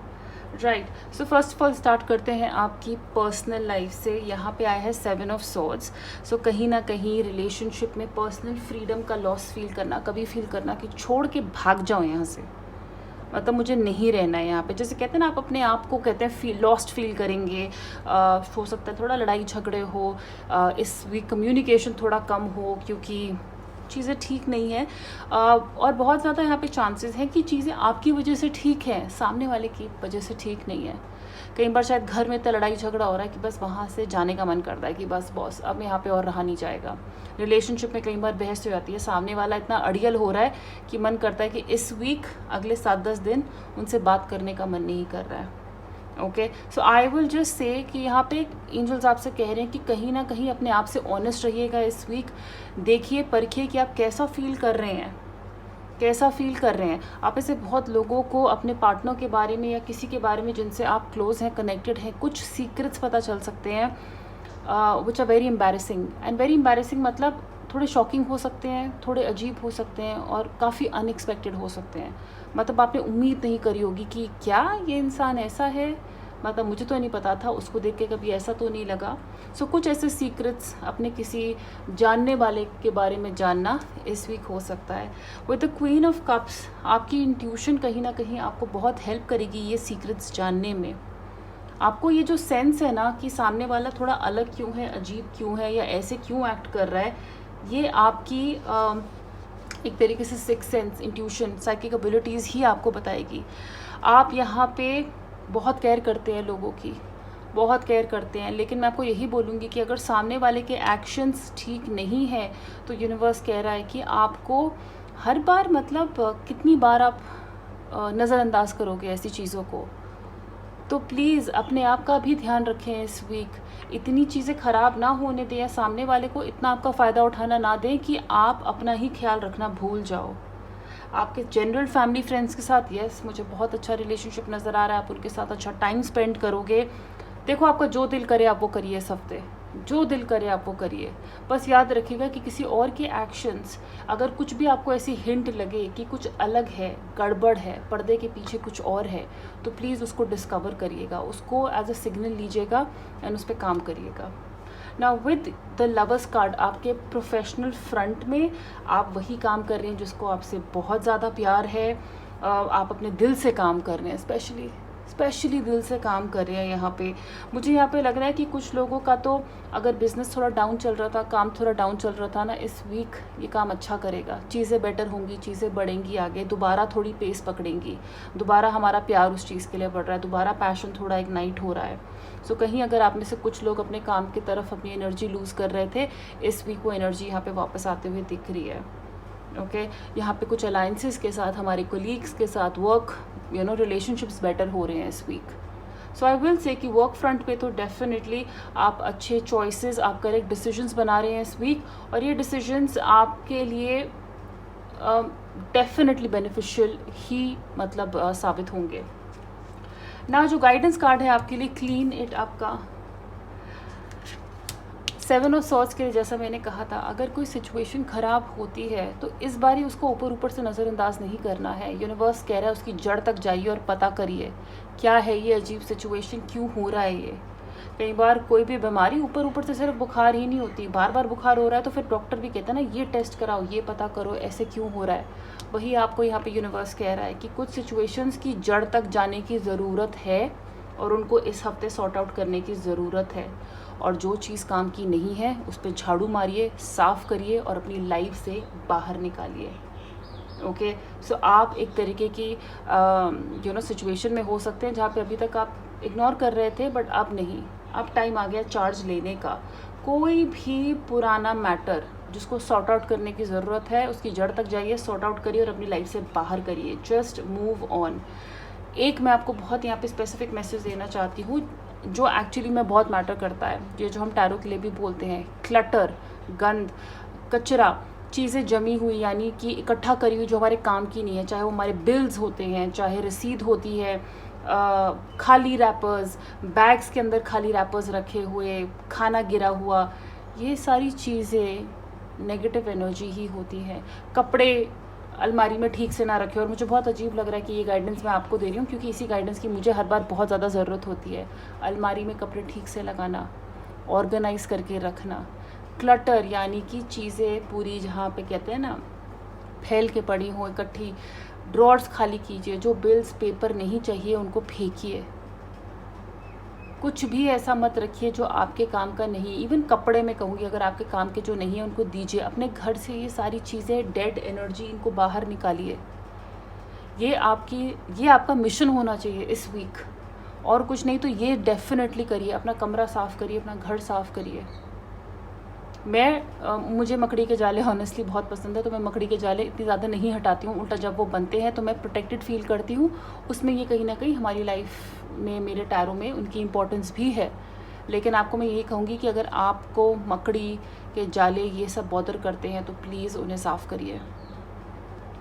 Right, so first of all start करते हैं आपकी पर्सनल लाइफ से। यहाँ पे आया है 7 ऑफ सॉर्ड्स। सो कहीं ना कहीं रिलेशनशिप में पर्सनल फ्रीडम का लॉस फील करना, कभी फील करना कि छोड़ के भाग जाओ यहाँ से, मतलब मुझे नहीं रहना है यहाँ पे। जैसे कहते हैं ना, आप अपने आप को कहते हैं लॉस्ट फील करेंगे। हो सकता है थोड़ा लड़ाई झगड़े हो, इस वीक कम्युनिकेशन थोड़ा कम हो क्योंकि चीज़ें ठीक नहीं है, और बहुत ज़्यादा यहाँ पे चांसेस हैं कि चीज़ें आपकी वजह से ठीक हैं, सामने वाले की वजह से ठीक नहीं है। कई बार शायद घर में इतना लड़ाई झगड़ा हो रहा है कि बस वहाँ से जाने का मन करता है कि बस बॉस अब यहाँ पे और रहा नहीं जाएगा। रिलेशनशिप में कई बार बहस हो जाती है, सामने वाला इतना अड़ियल हो रहा है कि मन करता है कि इस वीक अगले 7-10 दिन उनसे बात करने का मन नहीं कर रहा है। Okay, so I will just say कि यहाँ पे एंजल्स आपसे कह रहे हैं कि कहीं ना कहीं अपने आप से ऑनेस्ट रहिएगा इस वीक। देखिए, परखिए कि आप कैसा फील कर रहे हैं, कैसा फील कर रहे हैं। आप ऐसे बहुत लोगों को अपने पार्टनर के बारे में या किसी के बारे में जिनसे आप क्लोज हैं, कनेक्टेड हैं, कुछ सीक्रेट्स पता चल सकते हैं which are very embarrassing. And very embarrassing मतलब थोड़े शॉकिंग हो सकते हैं, थोड़े अजीब हो सकते हैं और काफ़ी अनएक्सपेक्टेड हो सकते हैं। मतलब आपने उम्मीद नहीं करी होगी कि क्या ये इंसान ऐसा है, मतलब मुझे तो नहीं पता था, उसको देख के कभी ऐसा तो नहीं लगा। सो कुछ ऐसे सीक्रेट्स अपने किसी जानने वाले के बारे में जानना इस वीक हो सकता है। With the queen of cups, आपकी इंट्यूशन कहीं ना कहीं आपको बहुत हेल्प करेगी ये सीक्रेट्स जानने में। आपको ये जो सेंस है ना कि सामने वाला थोड़ा अलग क्यों है, अजीब क्यों है, या ऐसे क्यों एक्ट कर रहा है, ये आपकी एक तरीके से six sense, intuition, psychic abilities ही आपको बताएगी। आप यहाँ पे बहुत केयर करते हैं लोगों की, बहुत केयर करते हैं, लेकिन मैं आपको यही बोलूँगी कि अगर सामने वाले के एक्शंस ठीक नहीं है तो यूनिवर्स कह रहा है कि आपको हर बार, मतलब कितनी बार आप नज़रअंदाज करोगे ऐसी चीज़ों को। तो प्लीज़ अपने आप का भी ध्यान रखें इस वीक, इतनी चीज़ें ख़राब ना होने दें, या सामने वाले को इतना आपका फ़ायदा उठाना ना दें कि आप अपना ही ख्याल रखना भूल जाओ। आपके जनरल फैमिली फ्रेंड्स के साथ यस मुझे बहुत अच्छा रिलेशनशिप नज़र आ रहा है, आप उनके साथ अच्छा टाइम स्पेंड करोगे। देखो, आपका जो दिल करे आप वो करिए इस हफ्ते, जो दिल करे आप वो करिए। बस याद रखिएगा कि किसी और के एक्शंस, अगर कुछ भी आपको ऐसी हिंट लगे कि कुछ अलग है, गड़बड़ है, पर्दे के पीछे कुछ और है, तो प्लीज़ उसको डिस्कवर करिएगा, उसको एज अ सिग्नल लीजिएगा एंड उस पर काम करिएगा। Now with the lovers card, आपके प्रोफेशनल फ्रंट में आप वही काम कर रहे हैं जिसको आपसे बहुत ज़्यादा प्यार है, आप अपने दिल से काम कर रहे हैं, स्पेशली दिल से काम कर रहे हैं। यहाँ पे मुझे यहाँ पे लग रहा है कि कुछ लोगों का तो अगर बिज़नेस थोड़ा डाउन चल रहा था, काम थोड़ा डाउन चल रहा था ना, इस वीक ये काम अच्छा करेगा, चीज़ें बेटर होंगी, चीज़ें बढ़ेंगी आगे, दोबारा थोड़ी पेस पकड़ेंगी, दोबारा हमारा प्यार उस चीज़ के लिए बढ़ रहा है, दोबारा पैशन थोड़ा इग्नाइट हो रहा है। सो कहीं अगर आप में से कुछ लोग अपने काम की तरफ अपनी एनर्जी लूज़ कर रहे थे, इस वीक वो एनर्जी यहाँ पे वापस आते हुए दिख रही है। ओके, यहाँ पे कुछ अलाइंसेस के साथ, हमारे कोलीग्स के साथ वर्क रिलेशनशिप्स बेटर हो रहे हैं इस week. So I will say कि वर्क फ्रंट पे तो डेफिनेटली आप अच्छे चॉइसेस, आप करेक्ट डिसीजंस बना रहे हैं इस वीक, और ये डिसीजंस आपके लिए डेफिनेटली बेनिफिशियल ही मतलब साबित होंगे ना। जो गाइडेंस कार्ड है आपके लिए, क्लीन इट अप का 7 ऑफ सॉर्ड्स के लिए, जैसा मैंने कहा था, अगर कोई सिचुएशन ख़राब होती है तो इस बार ही उसको ऊपर से नज़रअंदाज नहीं करना है। यूनिवर्स कह रहा है उसकी जड़ तक जाइए और पता करिए क्या है ये अजीब सिचुएशन, क्यों हो रहा है ये। कई बार कोई भी बीमारी ऊपर से सिर्फ बुखार ही नहीं होती, बार बार बुखार हो रहा है तो फिर डॉक्टर भी कहता है ना ये टेस्ट कराओ, ये पता करो ऐसे क्यों हो रहा है। वही आपको यहाँ पे यूनिवर्स कह रहा है कि कुछ सिचुएशंस की जड़ तक जाने की ज़रूरत है और उनको इस हफ्ते सॉर्ट आउट करने की ज़रूरत है। और जो चीज़ काम की नहीं है उस पर झाड़ू मारिए, साफ़ करिए और अपनी लाइफ से बाहर निकालिए। ओके, सो आप एक तरीके की सिचुएशन में हो सकते हैं जहाँ पे अभी तक आप इग्नोर कर रहे थे, बट अब नहीं, अब टाइम आ गया चार्ज लेने का। कोई भी पुराना मैटर जिसको सॉर्ट आउट करने की ज़रूरत है, उसकी जड़ तक जाइए, सॉर्ट आउट करिए और अपनी लाइफ से बाहर करिए। Just move on. एक मैं आपको बहुत यहाँ पे स्पेसिफिक मैसेज देना चाहती हूँ जो एक्चुअली में बहुत मैटर करता है, ये जो हम टैरो के लिए भी बोलते हैं, क्लटर, गंद, कचरा, चीज़ें जमी हुई यानी कि इकट्ठा करी हुई जो हमारे काम की नहीं है, चाहे वो हमारे बिल्स होते हैं, चाहे रसीद होती है, खाली रैपर्स, बैग्स के अंदर खाली रैपर्स रखे हुए, खाना गिरा हुआ, ये सारी चीज़ें नेगेटिव एनर्जी ही होती है। कपड़े अलमारी में ठीक से ना रखें, और मुझे बहुत अजीब लग रहा है कि ये गाइडेंस मैं आपको दे रही हूँ क्योंकि इसी गाइडेंस की मुझे हर बार बहुत ज़्यादा ज़रूरत होती है। अलमारी में कपड़े ठीक से लगाना, ऑर्गेनाइज़ करके रखना। क्लटर यानी कि चीज़ें पूरी जहाँ पे कहते हैं ना फैल के पड़ी हों इकट्ठी, ड्रॉर्स खाली कीजिए, जो बिल्स पेपर नहीं चाहिए उनको फेंकिए, कुछ भी ऐसा मत रखिए जो आपके काम का नहीं। इवन कपड़े में कहूँगी, अगर आपके काम के जो नहीं है उनको दीजिए। अपने घर से ये सारी चीज़ें, डेड एनर्जी, इनको बाहर निकालिए। ये आपका मिशन होना चाहिए इस वीक, और कुछ नहीं तो ये डेफिनेटली करिए। अपना कमरा साफ़ करिए, अपना घर साफ़ करिए। मुझे मकड़ी के जाले ऑनेस्टली बहुत पसंद है, तो मैं मकड़ी के जाले इतनी ज़्यादा नहीं हटाती हूँ। उल्टा जब वो बनते हैं तो मैं प्रोटेक्टेड फील करती हूँ। उसमें ये कहीं ना कहीं हमारी लाइफ में, मेरे टैरो में उनकी इम्पोर्टेंस भी है। लेकिन आपको मैं यही कहूँगी कि अगर आपको मकड़ी के जाले ये सब बॉदर करते हैं तो प्लीज़ उन्हें साफ़ करिए।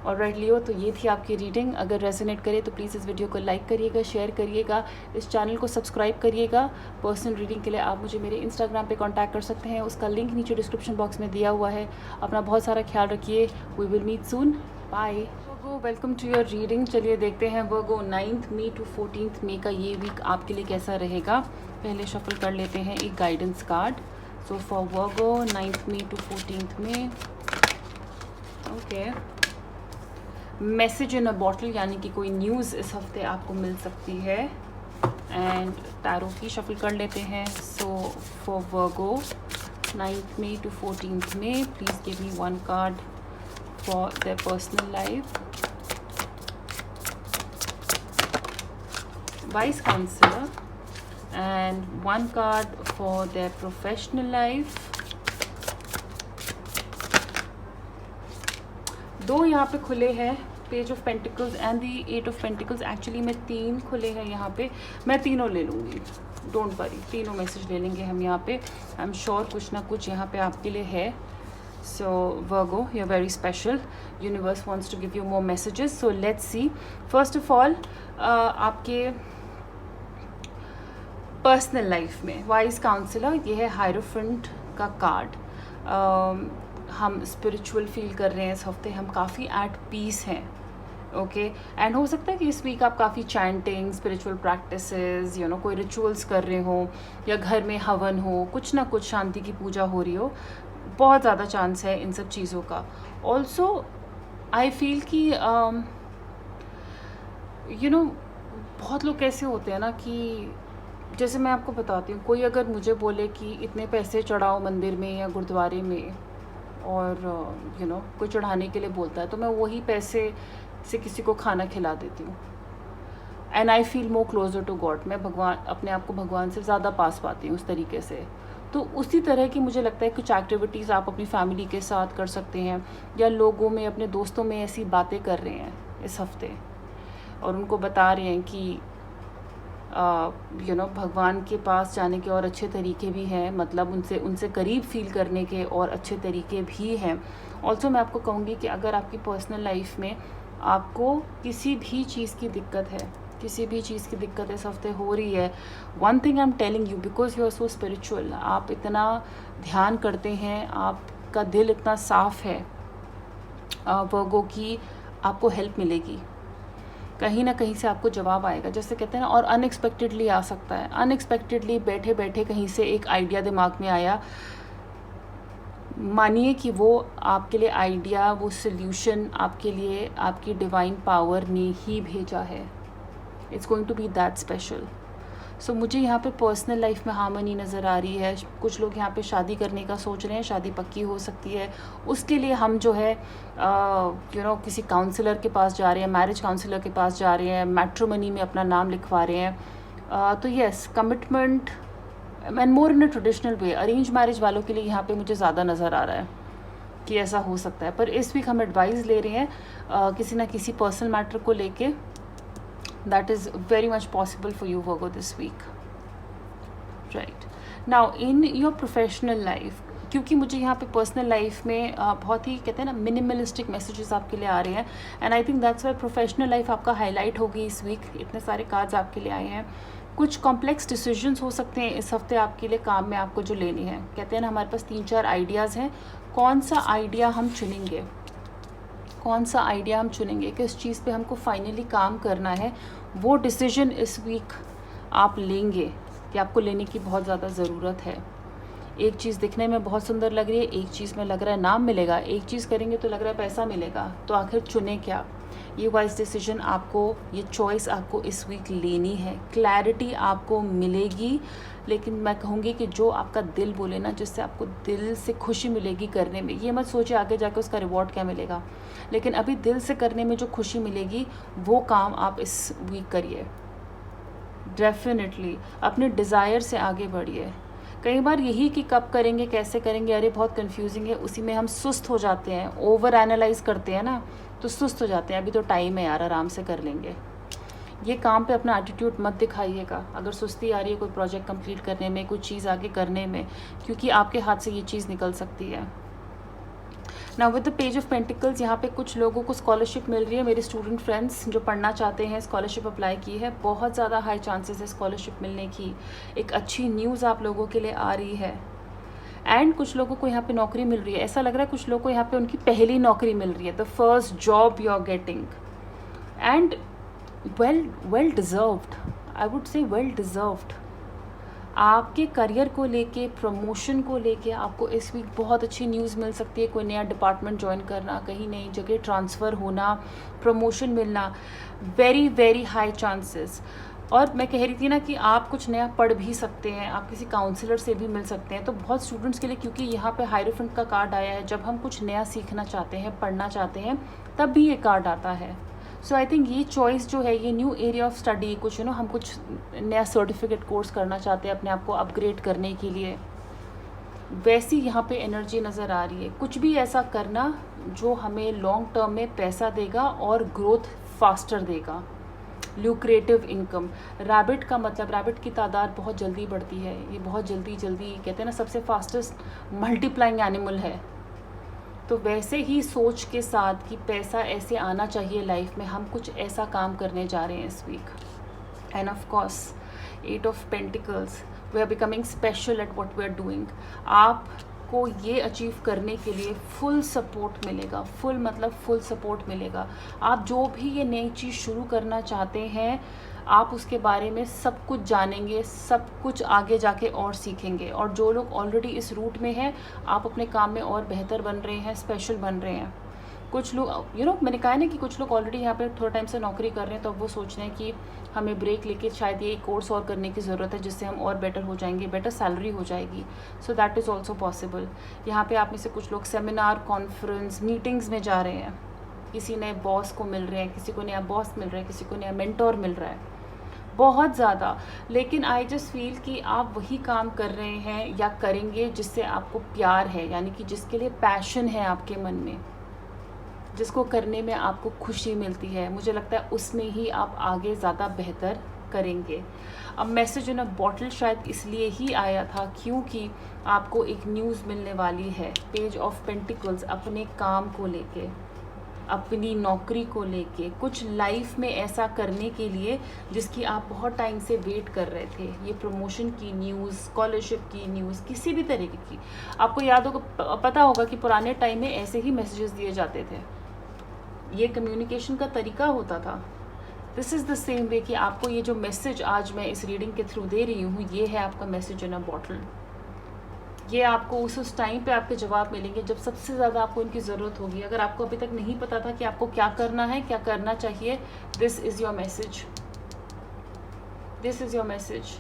ऑलराइट लियो, तो ये थी आपकी रीडिंग। अगर रेजोनेट करे तो प्लीज़ इस वीडियो को लाइक करिएगा, शेयर करिएगा, इस चैनल को सब्सक्राइब करिएगा। पर्सनल रीडिंग के लिए आप मुझे मेरे इंस्टाग्राम पे कांटेक्ट कर सकते हैं, उसका लिंक नीचे डिस्क्रिप्शन बॉक्स में दिया हुआ है। अपना बहुत सारा ख्याल रखिए। We will meet soon. Bye. Virgo, welcome to your reading. चलिए देखते हैं वर्गो 9 मई टू 14 मई का ये वीक आपके लिए कैसा रहेगा। पहले शफल कर लेते हैं एक guidance card. So for Virgo 9 May to 14 मई, okay, message in a bottle, यानी कि कोई न्यूज़ इस हफ्ते आपको मिल सकती है। एंड टैरो की शफल कर लेते हैं। So for Virgo 9 May to 14 मई, please give me one card for their personal life. Wise counselor, and one card for their professional life. दो यहाँ पे खुले हैं, page of pentacles and the 8 of pentacles. Actually में 3 खुले हैं यहाँ पे, मैं तीनों ले लूँगी, डोंट वरी, तीनों मैसेज ले लेंगे हम यहाँ पे। आई एम श्योर कुछ ना कुछ यहाँ पे आपके लिए है। So Virgo, you're very special. Universe wants to give you more messages. So let's see. First of all, आपके पर्सनल लाइफ में वाइज काउंसलर, ये है हायरोफेंट का कार्ड। हम स्पिरिचुअल फील कर रहे हैं इस हफ्ते, हम काफ़ी एट पीस हैं, ओके। एंड हो सकता है कि इस वीक आप काफ़ी chanting, spiritual practices, you know, कोई रिचुअल्स कर रहे हो, या घर में हवन हो, कुछ ना कुछ शांति की पूजा हो रही हो। बहुत ज़्यादा चांस है इन सब चीज़ों का। ऑल्सो आई फील कि यू नो, बहुत लोग कैसे होते हैं ना कि जैसे मैं आपको बताती हूँ, कोई अगर मुझे बोले कि इतने पैसे चढ़ाओ मंदिर में या गुरुद्वारे में, और यू नो कोई चढ़ाने के लिए बोलता है, तो मैं वही पैसे से किसी को खाना खिला देती हूँ। And I feel more closer to God. मैं भगवान, अपने आप को भगवान से ज़्यादा पास पाती हूँ उस तरीके से। तो उसी तरह की मुझे लगता है कुछ एक्टिविटीज़ आप अपनी फैमिली के साथ कर सकते हैं, या लोगों में, अपने दोस्तों में ऐसी बातें कर रहे हैं इस हफ्ते, और उनको बता रहे हैं कि यू नो भगवान के पास जाने के और अच्छे तरीके भी हैं, मतलब उनसे करीब फील करने के और अच्छे तरीके भी हैं। ऑल्सो मैं आपको कहूँगी कि अगर आपकी पर्सनल लाइफ में आपको किसी भी चीज़ की दिक्कत है, किसी भी चीज़ की दिक्कत इस हफ्ते हो रही है, one thing I am telling you, because you are so spiritual, आप इतना ध्यान करते हैं, आपका दिल इतना साफ है वर्गो, की आपको हेल्प मिलेगी, कहीं ना कहीं से आपको जवाब आएगा, जैसे कहते हैं ना। और अनएक्सपेक्टेडली आ सकता है, अनएक्सपेक्टेडली बैठे बैठे कहीं से एक आइडिया दिमाग में आया, मानिए कि वो आपके लिए आइडिया, वो सल्यूशन आपके लिए आपकी डिवाइन पावर ने ही भेजा है। It's going to be that special. So मुझे यहाँ पे पर्सनल लाइफ में हार्मनी नज़र आ रही है। कुछ लोग यहाँ पे शादी करने का सोच रहे हैं, शादी पक्की हो सकती है, उसके लिए हम जो है यू नो किसी काउंसलर के पास जा रहे हैं, मैरिज काउंसलर के पास जा रहे हैं, मैट्रिमनी में अपना नाम लिखवा रहे हैं। तो yes, commitment and more in a traditional way. Arrange marriage वालों के लिए यहाँ पे मुझे ज़्यादा नज़र आ रहा है कि ऐसा हो सकता है। पर इस वीक हम एडवाइस ले रहे हैं किसी ना किसी पर्सनल मैटर को लेके। That is very much possible for you Virgo this week, right? Now in your professional life, क्योंकि मुझे यहाँ पे पर्सनल लाइफ में बहुत ही कहते हैं ना मिनिमलिस्टिक मैसेजेस आपके लिए आ रहे हैं, and I think that's why professional life आपका हाईलाइट होगी इस वीक। इतने सारे कार्ड्स आपके लिए आए हैं। कुछ कॉम्प्लेक्स डिसीजंस हो सकते हैं इस हफ्ते आपके लिए काम में, आपको जो लेनी है। कहते हैं ना हमारे पास 3-4 आइडियाज़ हैं, कौन सा आइडिया हम चुनेंगे, कौन सा आइडिया हम चुनेंगे, किस चीज़ पे हमको फाइनली काम करना है, वो डिसीजन इस वीक आप लेंगे कि आपको लेने की बहुत ज़्यादा ज़रूरत है। एक चीज़ दिखने में बहुत सुंदर लग रही है, एक चीज़ में लग रहा है नाम मिलेगा, एक चीज़ करेंगे तो लग रहा है पैसा मिलेगा, तो आखिर चुने क्या। ये वाइज डिसीजन आपको, ये चॉइस आपको इस वीक लेनी है। क्लैरिटी आपको मिलेगी, लेकिन मैं कहूँगी कि जो आपका दिल बोले ना, जिससे आपको दिल से खुशी मिलेगी करने में, ये मत सोचिए आगे जाके उसका रिवॉर्ड क्या मिलेगा, लेकिन अभी दिल से करने में जो खुशी मिलेगी वो काम आप इस वीक करिए। डेफिनेटली अपने डिज़ायर से आगे बढ़िए। कई बार यही कि कब करेंगे, कैसे करेंगे, अरे बहुत कंफ्यूजिंग है, उसी में हम सुस्त हो जाते हैं, ओवर एनालाइज करते हैं ना, तो सुस्त हो जाते हैं। अभी तो टाइम है यार, आराम से कर लेंगे। ये काम पे अपना एटीट्यूड मत दिखाइएगा अगर सुस्ती आ रही है कोई प्रोजेक्ट कंप्लीट करने में, कोई चीज़ आगे करने में, क्योंकि आपके हाथ से ये चीज़ निकल सकती है। Now with the page of pentacles, यहाँ पे कुछ लोगों को स्कॉलरशिप मिल रही है। मेरे स्टूडेंट फ्रेंड्स जो पढ़ना चाहते हैं, स्कॉलरशिप अप्लाई की है, बहुत ज़्यादा हाई चांसेस है स्कॉलरशिप मिलने की। एक अच्छी न्यूज़ आप लोगों के लिए आ रही है। एंड कुछ लोगों को यहाँ पे नौकरी मिल रही है, ऐसा लग रहा है कुछ लोगों को यहाँ पे उनकी पहली नौकरी मिल रही है, the first job you are getting, and well deserved, I would say well deserved. आपके करियर को लेके, प्रमोशन को लेके आपको इस वीक बहुत अच्छी न्यूज़ मिल सकती है। कोई नया डिपार्टमेंट ज्वाइन करना, कहीं नई जगह ट्रांसफ़र होना, प्रमोशन मिलना, वेरी वेरी हाई चांसेस। और मैं कह रही थी ना कि आप कुछ नया पढ़ भी सकते हैं, आप किसी काउंसलर से भी मिल सकते हैं। तो बहुत स्टूडेंट्स के लिए, क्योंकि यहाँ पे हायरोफेंट का कार्ड आया है, जब हम कुछ नया सीखना चाहते हैं, पढ़ना चाहते हैं, तब भी ये कार्ड आता है। सो आई थिंक ये चॉइस जो है, ये न्यू एरिया ऑफ स्टडी, कुछ हम कुछ नया सर्टिफिकेट कोर्स करना चाहते हैं अपने आप को अपग्रेड करने के लिए, वैसी यहाँ पे एनर्जी नज़र आ रही है। कुछ भी ऐसा करना जो हमें लॉन्ग टर्म में पैसा देगा और ग्रोथ फास्टर देगा, ल्यूक्रेटिव इनकम। रैबिट का मतलब, रैबिट की तादाद बहुत जल्दी बढ़ती है, ये बहुत जल्दी कहते हैं ना, सबसे फास्टेस्ट मल्टीप्लाइंग एनिमल है। तो वैसे ही सोच के साथ कि पैसा ऐसे आना चाहिए लाइफ में, हम कुछ ऐसा काम करने जा रहे हैं इस week. And of course 8 of pentacles, we are becoming special at what we are doing. आपको ये अचीव करने के लिए फुल सपोर्ट मिलेगा, फुल मतलब फुल सपोर्ट मिलेगा। आप जो भी ये नई चीज़ शुरू करना चाहते हैं, आप उसके बारे में सब कुछ जानेंगे, सब कुछ आगे जाके और सीखेंगे। और जो लोग ऑलरेडी इस रूट में हैं, आप अपने काम में और बेहतर बन रहे हैं, स्पेशल बन रहे हैं। कुछ लोग मैंने कहा है ना कि कुछ लोग ऑलरेडी यहाँ पे थोड़ा टाइम से नौकरी कर रहे हैं, तो अब वो सोच रहे हैं कि हमें ब्रेक लेके शायद ये कोर्स और करने की ज़रूरत है, जिससे हम और बेटर हो जाएंगे, बेटर सैलरी हो जाएगी। सो दैट इज़ ऑल्सो पॉसिबल। यहाँ पे आप में से कुछ लोग सेमिनार, कॉन्फ्रेंस, मीटिंग्स में जा रहे हैं, किसी नए बॉस को मिल रहे हैं, किसी को नया बॉस मिल रहा है, किसी को नया मेंटोर मिल रहा है, बहुत ज़्यादा। लेकिन आई जस्ट फील कि आप वही काम कर रहे हैं या करेंगे जिससे आपको प्यार है, यानी कि जिसके लिए पैशन है आपके मन में, जिसको करने में आपको खुशी मिलती है। मुझे लगता है उसमें ही आप आगे ज़्यादा बेहतर करेंगे। अब मैसेज इन अ बॉटल शायद इसलिए ही आया था क्योंकि आपको एक न्यूज़ मिलने वाली है, पेज ऑफ पेंटिकल्स, अपने काम को लेके, अपनी नौकरी को लेके, कुछ लाइफ में ऐसा करने के लिए जिसकी आप बहुत टाइम से वेट कर रहे थे। ये प्रमोशन की न्यूज़, स्कॉलरशिप की न्यूज़, किसी भी तरीके की। आपको याद होगा, पता होगा कि पुराने टाइम में ऐसे ही मैसेजेस दिए जाते थे, ये कम्युनिकेशन का तरीका होता था। This is the same way कि आपको ये जो मैसेज आज मैं इस रीडिंग के थ्रू दे रही हूँ, ये है आपका मैसेज इन अ बॉटल। ये आपको उस टाइम पे आपके जवाब मिलेंगे जब सबसे ज़्यादा आपको इनकी ज़रूरत होगी। अगर आपको अभी तक नहीं पता था कि आपको क्या करना है, क्या करना चाहिए, this is your message, this is your message.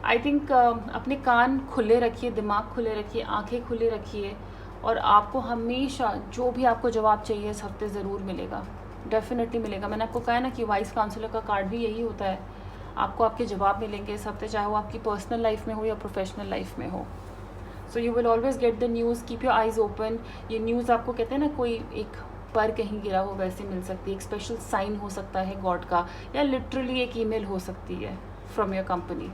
I think अपने कान खुले रखिए, दिमाग खुले रखिए, आंखें खुले रखिए, और आपको हमेशा जो भी आपको जवाब चाहिए इस हफ्ते ज़रूर मिलेगा, डेफिनेटली मिलेगा। मैंने आपको कहा ना कि वाइस काउंसलर का कार्ड भी यही होता है, आपको आपके जवाब मिलेंगे इस हफ्ते, चाहे वो आपकी पर्सनल लाइफ में हो या प्रोफेशनल लाइफ में हो। So you will always get the news, keep your eyes open. ये न्यूज़ आपको कहते हैं ना, कोई एक पर कहीं गिरा हो वैसे मिल सकती है, एक स्पेशल साइन हो सकता है गॉड का, या लिटरली एक ईमेल हो सकती है from your company.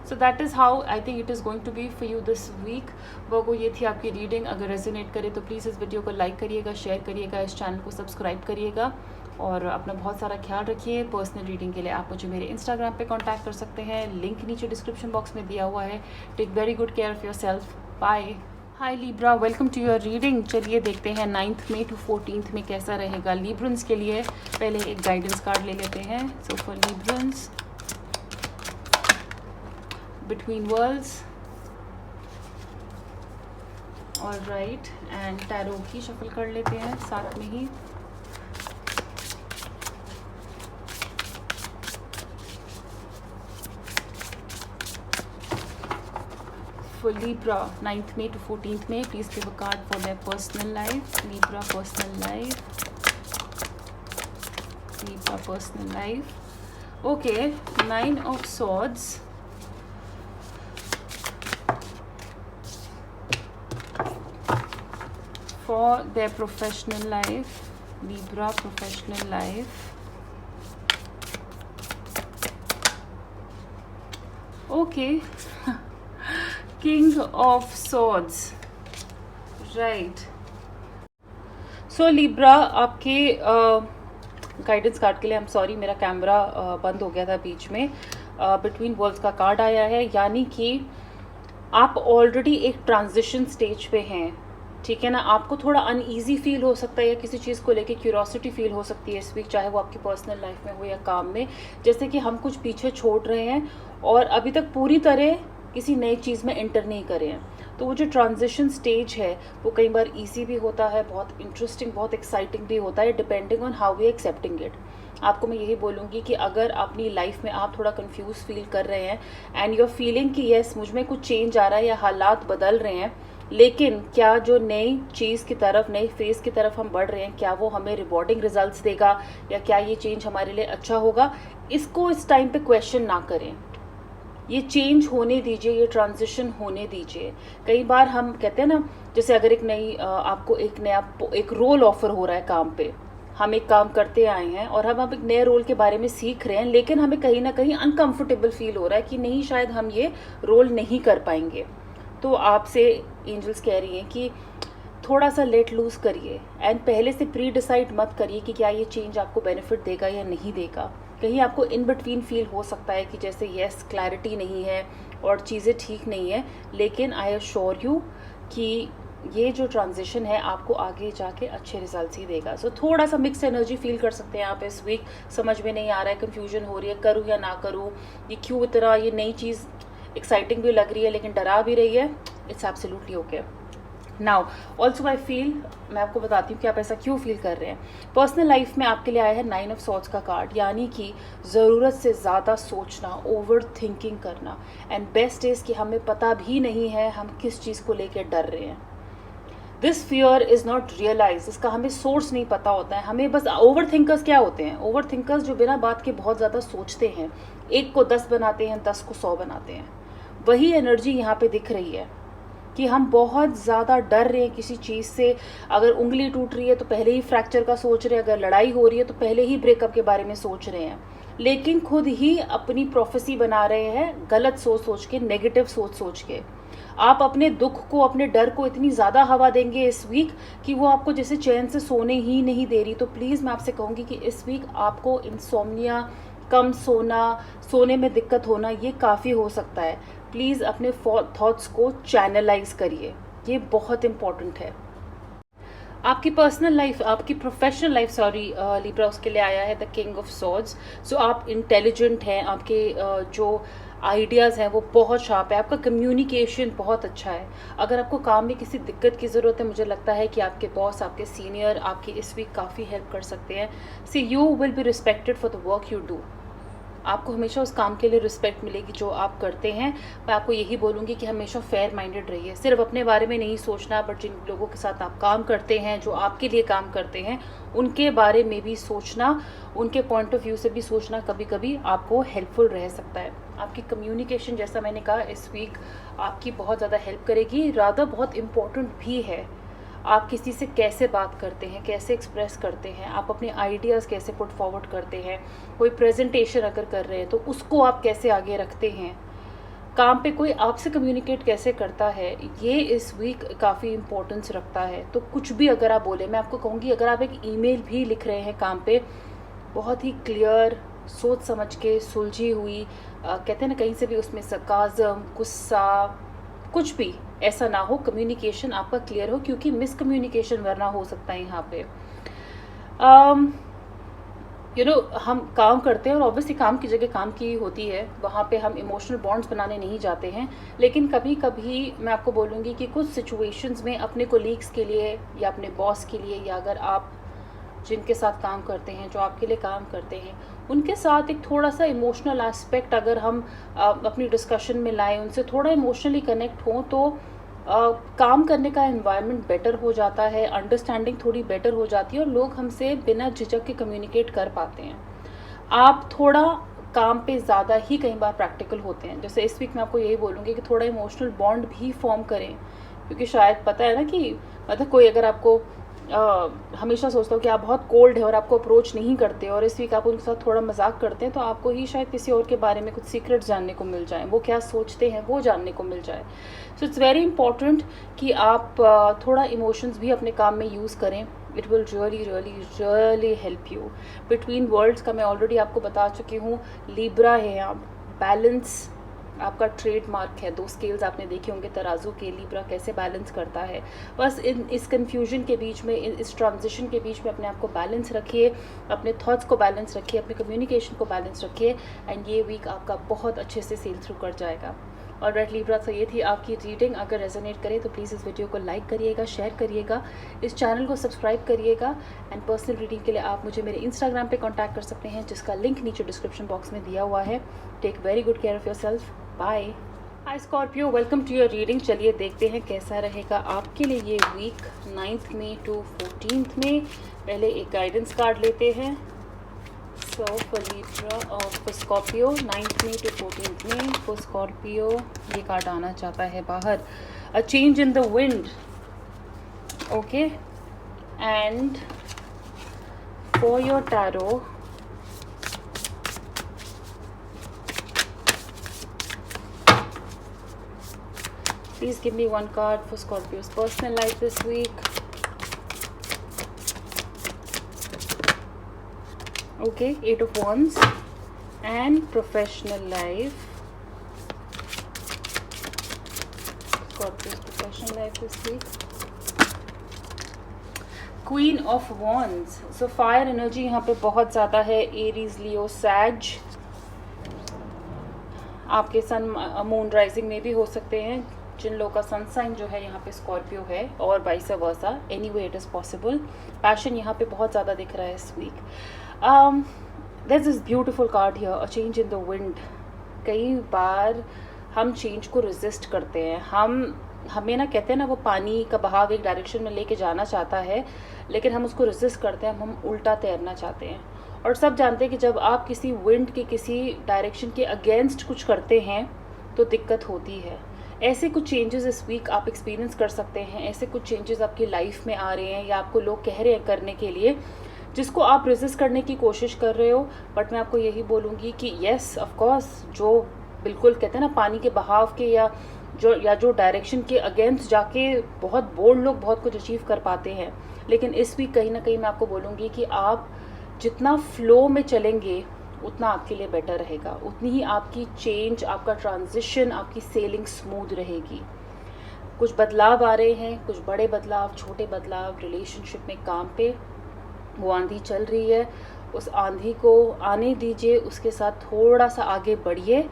So that is how I think it is going to be for you this week. वो ये थी आपकी रीडिंग। अगर रेजोनेट करे तो प्लीज़ इस वीडियो को लाइक करिएगा, शेयर करिएगा, इस चैनल को सब्सक्राइब करिएगा, और अपना बहुत सारा ख्याल रखिए। पर्सनल रीडिंग के लिए आप मुझे मेरे इंस्टाग्राम पे कांटेक्ट कर सकते हैं, लिंक नीचे डिस्क्रिप्शन बॉक्स में दिया हुआ है। Take very good care of yourself. Bye. Hi Libra, welcome to your reading. चलिए देखते हैं 9 मई टू 14 में कैसा रहेगा लिब्रंस के लिए। पहले एक गाइडेंस कार्ड ले लेते हैं। So for Librans, between worlds, alright, and tarot की शफल कर लेते हैं साथ में ही। For Libra, 9 May to 14 May, please give a card for their personal life. Libra personal life. Libra personal life. Okay, 9 of Swords. For their professional life, Libra professional life. Okay. King of Swords, right. So Libra, आपके guidance card के लिए I'm sorry, मेरा camera बंद हो गया था बीच में। Between worlds का कार्ड आया है, यानी कि आप ऑलरेडी एक ट्रांजिशन स्टेज पे हैं, ठीक है ना। आपको थोड़ा अनईजी फील हो सकता है या किसी चीज़ को लेके क्यूरोसिटी फील हो सकती है इस वीक, चाहे वो आपकी पर्सनल लाइफ में हो या काम में, जैसे कि हम कुछ पीछे छोड़ रहे हैं और अभी तक पूरी तरह किसी नई चीज़ में एंटर नहीं करे हैं। तो वो जो ट्रांजिशन स्टेज है वो कई बार ईजी भी होता है, बहुत इंटरेस्टिंग, बहुत एक्साइटिंग भी होता है, depending on how we accepting it. आपको मैं यही बोलूँगी कि अगर अपनी लाइफ में आप थोड़ा कंफ्यूज फील कर रहे हैं एंड यू आर फीलिंग कि यस मुझ में कुछ चेंज आ रहा है या हालात बदल रहे हैं, लेकिन क्या जो नई चीज़ की तरफ, नई फेज़ की तरफ हम बढ़ रहे हैं, क्या वो हमें रिवॉर्डिंग रिजल्ट्स देगा या क्या ये चेंज हमारे लिए अच्छा होगा, इसको इस टाइम पे क्वेश्चन ना करें। ये चेंज होने दीजिए, ये ट्रांजिशन होने दीजिए। कई बार हम कहते हैं ना, जैसे अगर एक नई आपको एक रोल ऑफर हो रहा है काम पे, हम एक काम करते आए हैं और हम अब एक नए रोल के बारे में सीख रहे हैं, लेकिन हमें कहीं ना कहीं अनकंफर्टेबल फील हो रहा है कि नहीं, शायद हम ये रोल नहीं कर पाएंगे। तो आपसे एंजल्स कह रही हैं कि थोड़ा सा लेट लूज करिए एंड पहले से प्री डिसाइड मत करिए कि क्या ये चेंज आपको बेनिफिट देगा या नहीं देगा। कहीं आपको इन बिटवीन फील हो सकता है कि जैसे यस क्लैरिटी नहीं है और चीज़ें ठीक नहीं है, लेकिन आई एश्योर यू कि ये जो ट्रांजिशन है आपको आगे जाके अच्छे रिजल्ट्स ही देगा। सो थोड़ा सा मिक्स एनर्जी फील कर सकते हैं आप इस वीक। समझ में नहीं आ रहा है, कन्फ्यूजन हो रही है, करूँ या ना करूँ, ये क्यों इतना, ये नई चीज़ एक्साइटिंग भी लग रही है लेकिन डरा भी रही है। It's absolutely okay. Now also I feel, मैं आपको बताती हूँ कि आप ऐसा क्यों फील कर रहे हैं। पर्सनल लाइफ में आपके लिए आया है 9 ऑफ सॉर्ड्स का कार्ड, यानी कि ज़रूरत से ज़्यादा सोचना, ओवर थिंकिंग करना, एंड बेस्ट इज़ कि हमें पता भी नहीं है हम किस चीज़ को लेकर डर रहे हैं। This fear is not realise, इसका हमें सोर्स नहीं पता होता है। हमें बस ओवर थिंकर्स क्या होते हैं, ओवर थिंकर्स जो बिना बात के बहुत ज़्यादा सोचते हैं, 1 को 10 बनाते हैं, 10 को 100 बनाते हैं। वही एनर्जी यहाँ पे दिख रही है कि हम बहुत ज़्यादा डर रहे हैं किसी चीज़ से। अगर उंगली टूट रही है तो पहले ही फ्रैक्चर का सोच रहे हैं, अगर लड़ाई हो रही है तो पहले ही ब्रेकअप के बारे में सोच रहे हैं, लेकिन खुद ही अपनी प्रोफेसी बना रहे हैं गलत सोच सोच के, नेगेटिव सोच सोच के। आप अपने दुख को, अपने डर को इतनी ज़्यादा हवा देंगे इस वीक कि वो आपको जैसे चैन से सोने ही नहीं दे रही। तो प्लीज़ मैं आपसे कहूँगी कि इस वीक आपको इंसोम्निया, कम सोना, सोने में दिक्कत होना, ये काफ़ी हो सकता है। प्लीज़ अपने थॉट्स को चैनलाइज करिए, ये बहुत इम्पॉर्टेंट है। आपकी पर्सनल लाइफ, आपकी प्रोफेशनल लाइफ, सॉरी लिब्रा, उसके लिए आया है द किंग ऑफ सॉर्ड्स। सो आप इंटेलिजेंट हैं, आपके जो आइडियाज़ हैं वो बहुत शार्प है, आपका कम्युनिकेशन बहुत अच्छा है। अगर आपको काम में किसी दिक्कत की ज़रूरत है, मुझे लगता है कि आपके बॉस, आपके सीनियर आपकी इस वीक काफ़ी हेल्प कर सकते हैं। See you will be respected for the work you do. आपको हमेशा उस काम के लिए रिस्पेक्ट मिलेगी जो आप करते हैं। मैं आपको यही बोलूँगी कि हमेशा फेयर माइंडेड रहिए, सिर्फ अपने बारे में नहीं सोचना, बट जिन लोगों के साथ आप काम करते हैं, जो आपके लिए काम करते हैं, उनके बारे में भी सोचना, उनके पॉइंट ऑफ व्यू से भी सोचना कभी कभी आपको हेल्पफुल रह सकता है। आपकी कम्युनिकेशन, जैसा मैंने कहा, इस वीक आपकी बहुत ज़्यादा हेल्प करेगी, रादर बहुत इम्पोर्टेंट भी है। आप किसी से कैसे बात करते हैं, कैसे एक्सप्रेस करते हैं, आप अपने आइडियाज़ कैसे पुट फॉरवर्ड करते हैं, कोई प्रेजेंटेशन अगर कर रहे हैं तो उसको आप कैसे आगे रखते हैं, काम पे कोई आपसे कम्युनिकेट कैसे करता है, ये इस वीक काफ़ी इम्पोर्टेंस रखता है। तो कुछ भी अगर आप बोले, मैं आपको कहूँगी अगर आप एक ईमेल भी लिख रहे हैं काम पे, बहुत ही क्लियर, सोच समझ के, सुलझी हुई, कहते हैं ना कहीं से भी उसमें सरकाज़म, गुस्सा, कुछ भी ऐसा ना हो, कम्युनिकेशन आपका क्लियर हो, क्योंकि मिसकम्युनिकेशन वरना हो सकता है यहाँ पे। हम काम करते हैं और ऑब्वियसली काम की जगह काम की होती है, वहाँ पे हम इमोशनल बॉन्ड्स बनाने नहीं जाते हैं, लेकिन कभी कभी मैं आपको बोलूँगी कि कुछ सिचुएशंस में अपने कोलीग्स के लिए या अपने बॉस के लिए, या अगर आप जिनके साथ काम करते हैं, जो आपके लिए काम करते हैं, उनके साथ एक थोड़ा सा इमोशनल एस्पेक्ट अगर हम अपनी डिस्कशन में लाएं, उनसे थोड़ा इमोशनली कनेक्ट हों, तो काम करने का एनवायरनमेंट बेटर हो जाता है, अंडरस्टैंडिंग थोड़ी बेटर हो जाती है और लोग हमसे बिना झिझक के कम्युनिकेट कर पाते हैं। आप थोड़ा काम पे ज़्यादा ही कई बार प्रैक्टिकल होते हैं, जैसे इस वीक मैं आपको यही बोलूँगी कि थोड़ा इमोशनल बॉन्ड भी फॉर्म करें, क्योंकि शायद पता है ना कि मतलब कोई अगर आपको हमेशा सोचता हूँ कि आप बहुत कोल्ड है और आपको अप्रोच नहीं करते, और इस वीक आप उनके साथ थोड़ा मजाक करते हैं, तो आपको ही शायद किसी और के बारे में कुछ सीक्रेट जानने को मिल जाए, वो क्या सोचते हैं वो जानने को मिल जाए। सो इट्स वेरी इंपॉर्टेंट कि आप थोड़ा इमोशंस भी अपने काम में यूज़ करें। It will really really really help you. Between worlds का मैं ऑलरेडी आपको बता चुकी हूँ, लिब्रा है आप, बैलेंस आपका ट्रेडमार्क है। 2 स्केल्स आपने देखे होंगे तराजू के, लिब्रा कैसे बैलेंस करता है। बस इस कन्फ्यूजन के बीच में, इस ट्रांजिशन के बीच में अपने आप को बैलेंस रखिए, अपने थॉट्स को बैलेंस रखिए, अपने कम्युनिकेशन को बैलेंस रखिए, एंड ये वीक आपका बहुत अच्छे से सेल थ्रू कर जाएगा। और रेड लिब्रा, तो ये थी आपकी रीडिंग। अगर रेजोनेट करे तो प्लीज़ इस वीडियो को लाइक करिएगा, शेयर करिएगा, इस चैनल को सब्सक्राइब करिएगा। एंड पर्सनल रीडिंग के लिए आप मुझे मेरे इंस्टाग्राम पे कांटेक्ट कर सकते हैं, जिसका लिंक नीचे डिस्क्रिप्शन बॉक्स में दिया हुआ है। Take very good care of yourself. Bye. Hi Scorpio, welcome to your reading. चलिए देखते हैं कैसा रहेगा आपके लिए ये वीक 9 मई टू 14 मई। पहले एक गाइडेंस कार्ड लेते हैं। So for Libra और for Scorpio 9 मई टू 14 मई, for Scorpio ये कार्ड आना चाहता है बाहर, a change in the wind, okay, and for your tarot please give me one card for Scorpio's personal life this week. Okay, 8 of Wands and professional life. Scorpio's professional life this week. Queen of Wands. So fire energy यहाँ पे बहुत ज़्यादा है। Aries, लियो, सैज आपके sun moon rising में भी हो सकते हैं। जिन लोगों का सन साइन जो है यहाँ पे स्कॉर्पियो है, और vice versa, anyway it is possible. Passion यहाँ पे बहुत ज़्यादा दिख रहा है इस week. there's this beautiful card here, a change in the wind. कई बार हम चेंज को रेजिस्ट करते हैं। हमें ना कहते हैं ना, वो पानी का बहाव एक डायरेक्शन में लेके जाना चाहता है, लेकिन हम उसको रेजिस्ट करते हैं, हम उल्टा तैरना चाहते हैं। और सब जानते हैं कि जब आप किसी विंड के, किसी डायरेक्शन के अगेंस्ट कुछ करते हैं तो दिक्कत होती है। ऐसे कुछ चेंजेस इस वीक आप एक्सपीरियंस कर सकते हैं। ऐसे कुछ चेंजेस आपकी लाइफ में आ रहे हैं, या आपको लोग कह रहे हैं करने के लिए, जिसको आप रेजिस्ट करने की कोशिश कर रहे हो। बट मैं आपको यही बोलूँगी कि येस ऑफ कोर्स, जो बिल्कुल कहते हैं ना पानी के बहाव के, या जो डायरेक्शन के अगेंस्ट जाके बहुत बोल्ड लोग बहुत कुछ अचीव कर पाते हैं। लेकिन इस वीक कहीं ना कहीं मैं आपको बोलूँगी कि आप जितना फ्लो में चलेंगे उतना आपके लिए बेटर रहेगा, उतनी ही आपकी चेंज, आपका ट्रांजिशन, आपकी सेलिंग स्मूथ रहेगी। कुछ बदलाव आ रहे हैं, कुछ बड़े बदलाव, छोटे बदलाव, रिलेशनशिप में, काम पे। वो आंधी चल रही है, उस आंधी को आने दीजिए, उसके साथ थोड़ा सा आगे बढ़िए,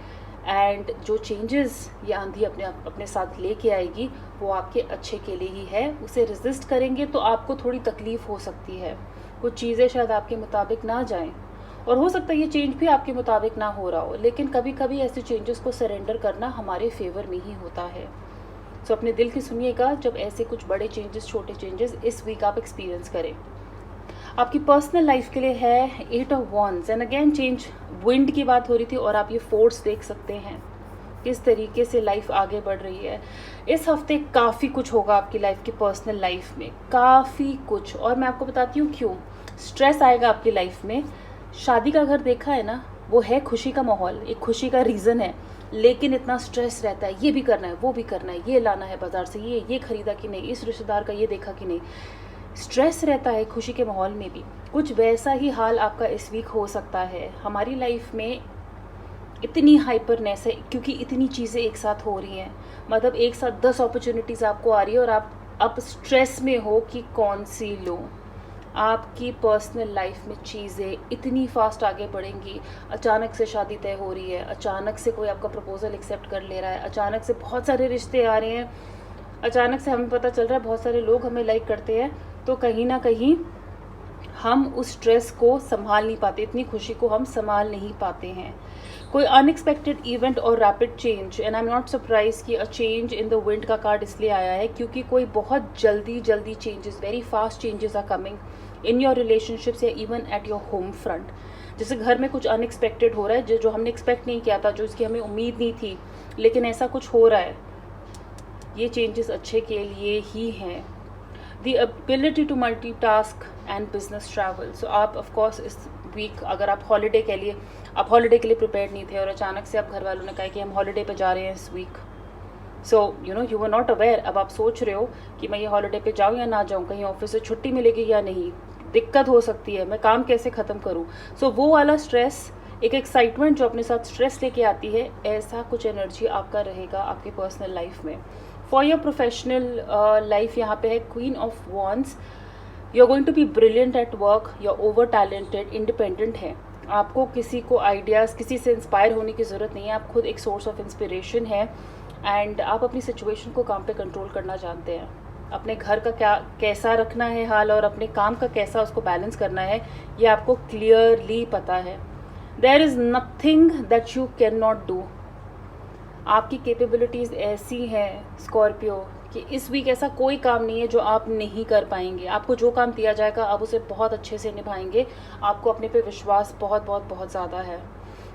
एंड जो चेंजेस ये आंधी अपने साथ लेके आएगी वो आपके अच्छे के लिए ही है। उसे रेजिस्ट करेंगे तो आपको थोड़ी तकलीफ़ हो सकती है, कुछ चीज़ें शायद आपके मुताबिक ना जाएं, और हो सकता है ये चेंज भी आपके मुताबिक ना हो रहा हो। लेकिन कभी कभी ऐसे चेंजेस को सरेंडर करना हमारे फेवर में ही होता है। सो अपने दिल की सुनिएगा जब ऐसे कुछ बड़े चेंजेस, छोटे चेंजेस इस वीक आप एक्सपीरियंस करें। आपकी पर्सनल लाइफ के लिए है 8 of wands, and again change, wind की बात हो रही थी, और आप ये फोर्स देख सकते हैं किस तरीके से लाइफ आगे बढ़ रही है। इस हफ्ते काफ़ी कुछ होगा आपकी लाइफ की, पर्सनल लाइफ में काफ़ी कुछ, और मैं आपको बताती हूँ क्यों। स्ट्रेस आएगा आपकी लाइफ में। शादी का घर देखा है ना, वो है खुशी का माहौल, एक खुशी का रीज़न है, लेकिन इतना स्ट्रेस रहता है, ये भी करना है, वो भी करना है, ये लाना है बाज़ार से, ये खरीदा कि नहीं, इस रिश्तेदार का ये देखा कि नहीं। स्ट्रेस रहता है खुशी के माहौल में भी। कुछ वैसा ही हाल आपका इस वीक हो सकता है। हमारी लाइफ में इतनी हाइपरनेस है क्योंकि इतनी चीज़ें एक साथ हो रही हैं, मतलब एक साथ 10 अपॉर्चुनिटीज़ आपको आ रही है, और आप अब स्ट्रेस में हो कि कौन सी लो। आपकी पर्सनल लाइफ में चीज़ें इतनी फास्ट आगे बढ़ेंगी। अचानक से शादी तय हो रही है, अचानक से कोई आपका प्रपोजल एक्सेप्ट कर ले रहा है, अचानक से बहुत सारे रिश्ते आ रहे हैं, अचानक से हमें पता चल रहा है बहुत सारे लोग हमें लाइक करते हैं। तो कहीं ना कहीं हम उस स्ट्रेस को संभाल नहीं पाते, इतनी खुशी को हम संभाल नहीं पाते हैं। कोई अनएक्सपेक्टेड इवेंट और rapid change, and I am not surprise कि a change in the wind का कार्ड इसलिए आया है क्योंकि कोई बहुत जल्दी changes, very fast changes are coming in your relationships, या even at your home front. जैसे घर में कुछ अनएक्सपेक्टेड हो रहा है, जो हमने एक्सपेक्ट नहीं किया था, जो इसकी हमें उम्मीद नहीं थी, लेकिन ऐसा कुछ हो रहा है। ये चेंजेस अच्छे के लिए ही हैं। The ability to multitask and business travel. So आप of course इस वीक, अगर आप हॉलीडे के लिए प्रिपेयर्ड नहीं थे और अचानक से आप घर वालों ने कहा कि हम हॉलीडे पे जा रहे हैं इस week, so you were not aware. अब आप सोच रहे हो कि मैं ये हॉलीडे पे जाऊँ या ना जाऊँ, कहीं ऑफिस से छुट्टी मिलेगी या नहीं, दिक्कत हो सकती है, मैं काम कैसे ख़त्म करूँ। सो वो वाला स्ट्रेस एक एक्साइटमेंट जो अपने साथ स्ट्रेस लेके आती है, ऐसा कुछ एनर्जी आपका रहेगा आपके पर्सनल लाइफ में। फॉर योर प्रोफेशनल लाइफ यहाँ पे है queen of wands. You are going to be brilliant at work, you are over talented, independent है। आपको किसी को आइडियाज़, किसी से इंस्पायर होने की ज़रूरत नहीं है, आप खुद एक सोर्स ऑफ इंस्पिरेशन है। एंड आप अपनी सिचुएशन को काम पे कंट्रोल करना जानते हैं। अपने घर का क्या कैसा रखना है हाल, और अपने काम का कैसा उसको बैलेंस करना है, ये आपको क्लियरली पता है। There is nothing that you can not do. आपकी कैपेबिलिटीज़ ऐसी हैं स्कॉर्पियो कि इस वीक ऐसा कोई काम नहीं है जो आप नहीं कर पाएंगे। आपको जो काम दिया जाएगा आप उसे बहुत अच्छे से निभाएंगे। आपको अपने पे विश्वास बहुत बहुत बहुत ज़्यादा है।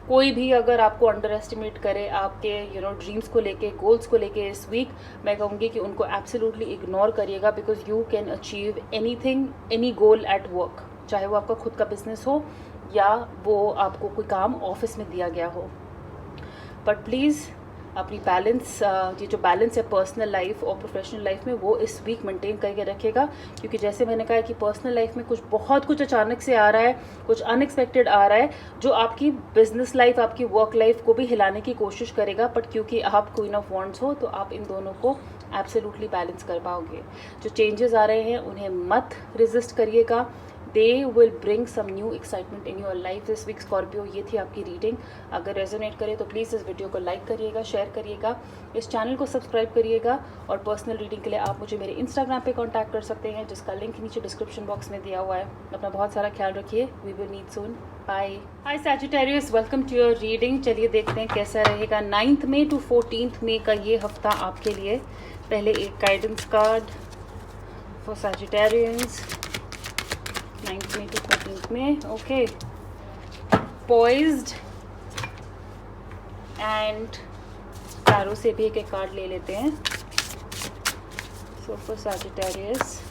कोई भी अगर आपको अंडर एस्टिमेट करे आपके ड्रीम्स को लेके, गोल्स को लेके इस वीक, मैं कहूँगी कि उनको एब्सोल्युटली इग्नोर करिएगा, because you can achieve anything, any goal at work, चाहे वो आपका खुद का बिजनेस हो या वो आपको कोई काम ऑफिस में दिया गया हो। बट प्लीज़ अपनी बैलेंस, ये जो बैलेंस है पर्सनल लाइफ और प्रोफेशनल लाइफ में, वो इस वीक मेंटेन करके रखेगा। क्योंकि जैसे मैंने कहा कि पर्सनल लाइफ में बहुत कुछ अचानक से आ रहा है, कुछ अनएक्सपेक्टेड आ रहा है जो आपकी बिजनेस लाइफ, आपकी वर्क लाइफ को भी हिलाने की कोशिश करेगा। बट क्योंकि आप क्वीन ऑफ वॉन्ड्स हो तो आप इन दोनों को एब्सोल्युटली बैलेंस कर पाओगे। जो चेंजेस आ रहे हैं उन्हें मत रेजिस्ट करिएगा। They will bring some new excitement in your life this week Scorpio. ये थी आपकी रीडिंग। अगर रेजोनेट करे तो प्लीज़ इस वीडियो को लाइक करिएगा, शेयर करिएगा, इस चैनल को सब्सक्राइब करिएगा। और पर्सनल रीडिंग के लिए आप मुझे मेरे इंस्टाग्राम पे कांटेक्ट कर सकते हैं, जिसका लिंक नीचे डिस्क्रिप्शन बॉक्स में दिया हुआ है। अपना बहुत सारा ख्याल रखिए। We will meet soon. Bye. Hi Sagittarius, welcome to your reading. चलिए देखते हैं कैसा रहेगा 9 मई टू 14 मई का ये हफ्ता आपके लिए। पहले एक guidance card for Sagittarians 9 May to 14 मई। ओके, पॉइज्ड एंड टैरो से भी एक कार्ड ले लेते हैं। So for Sagittarius,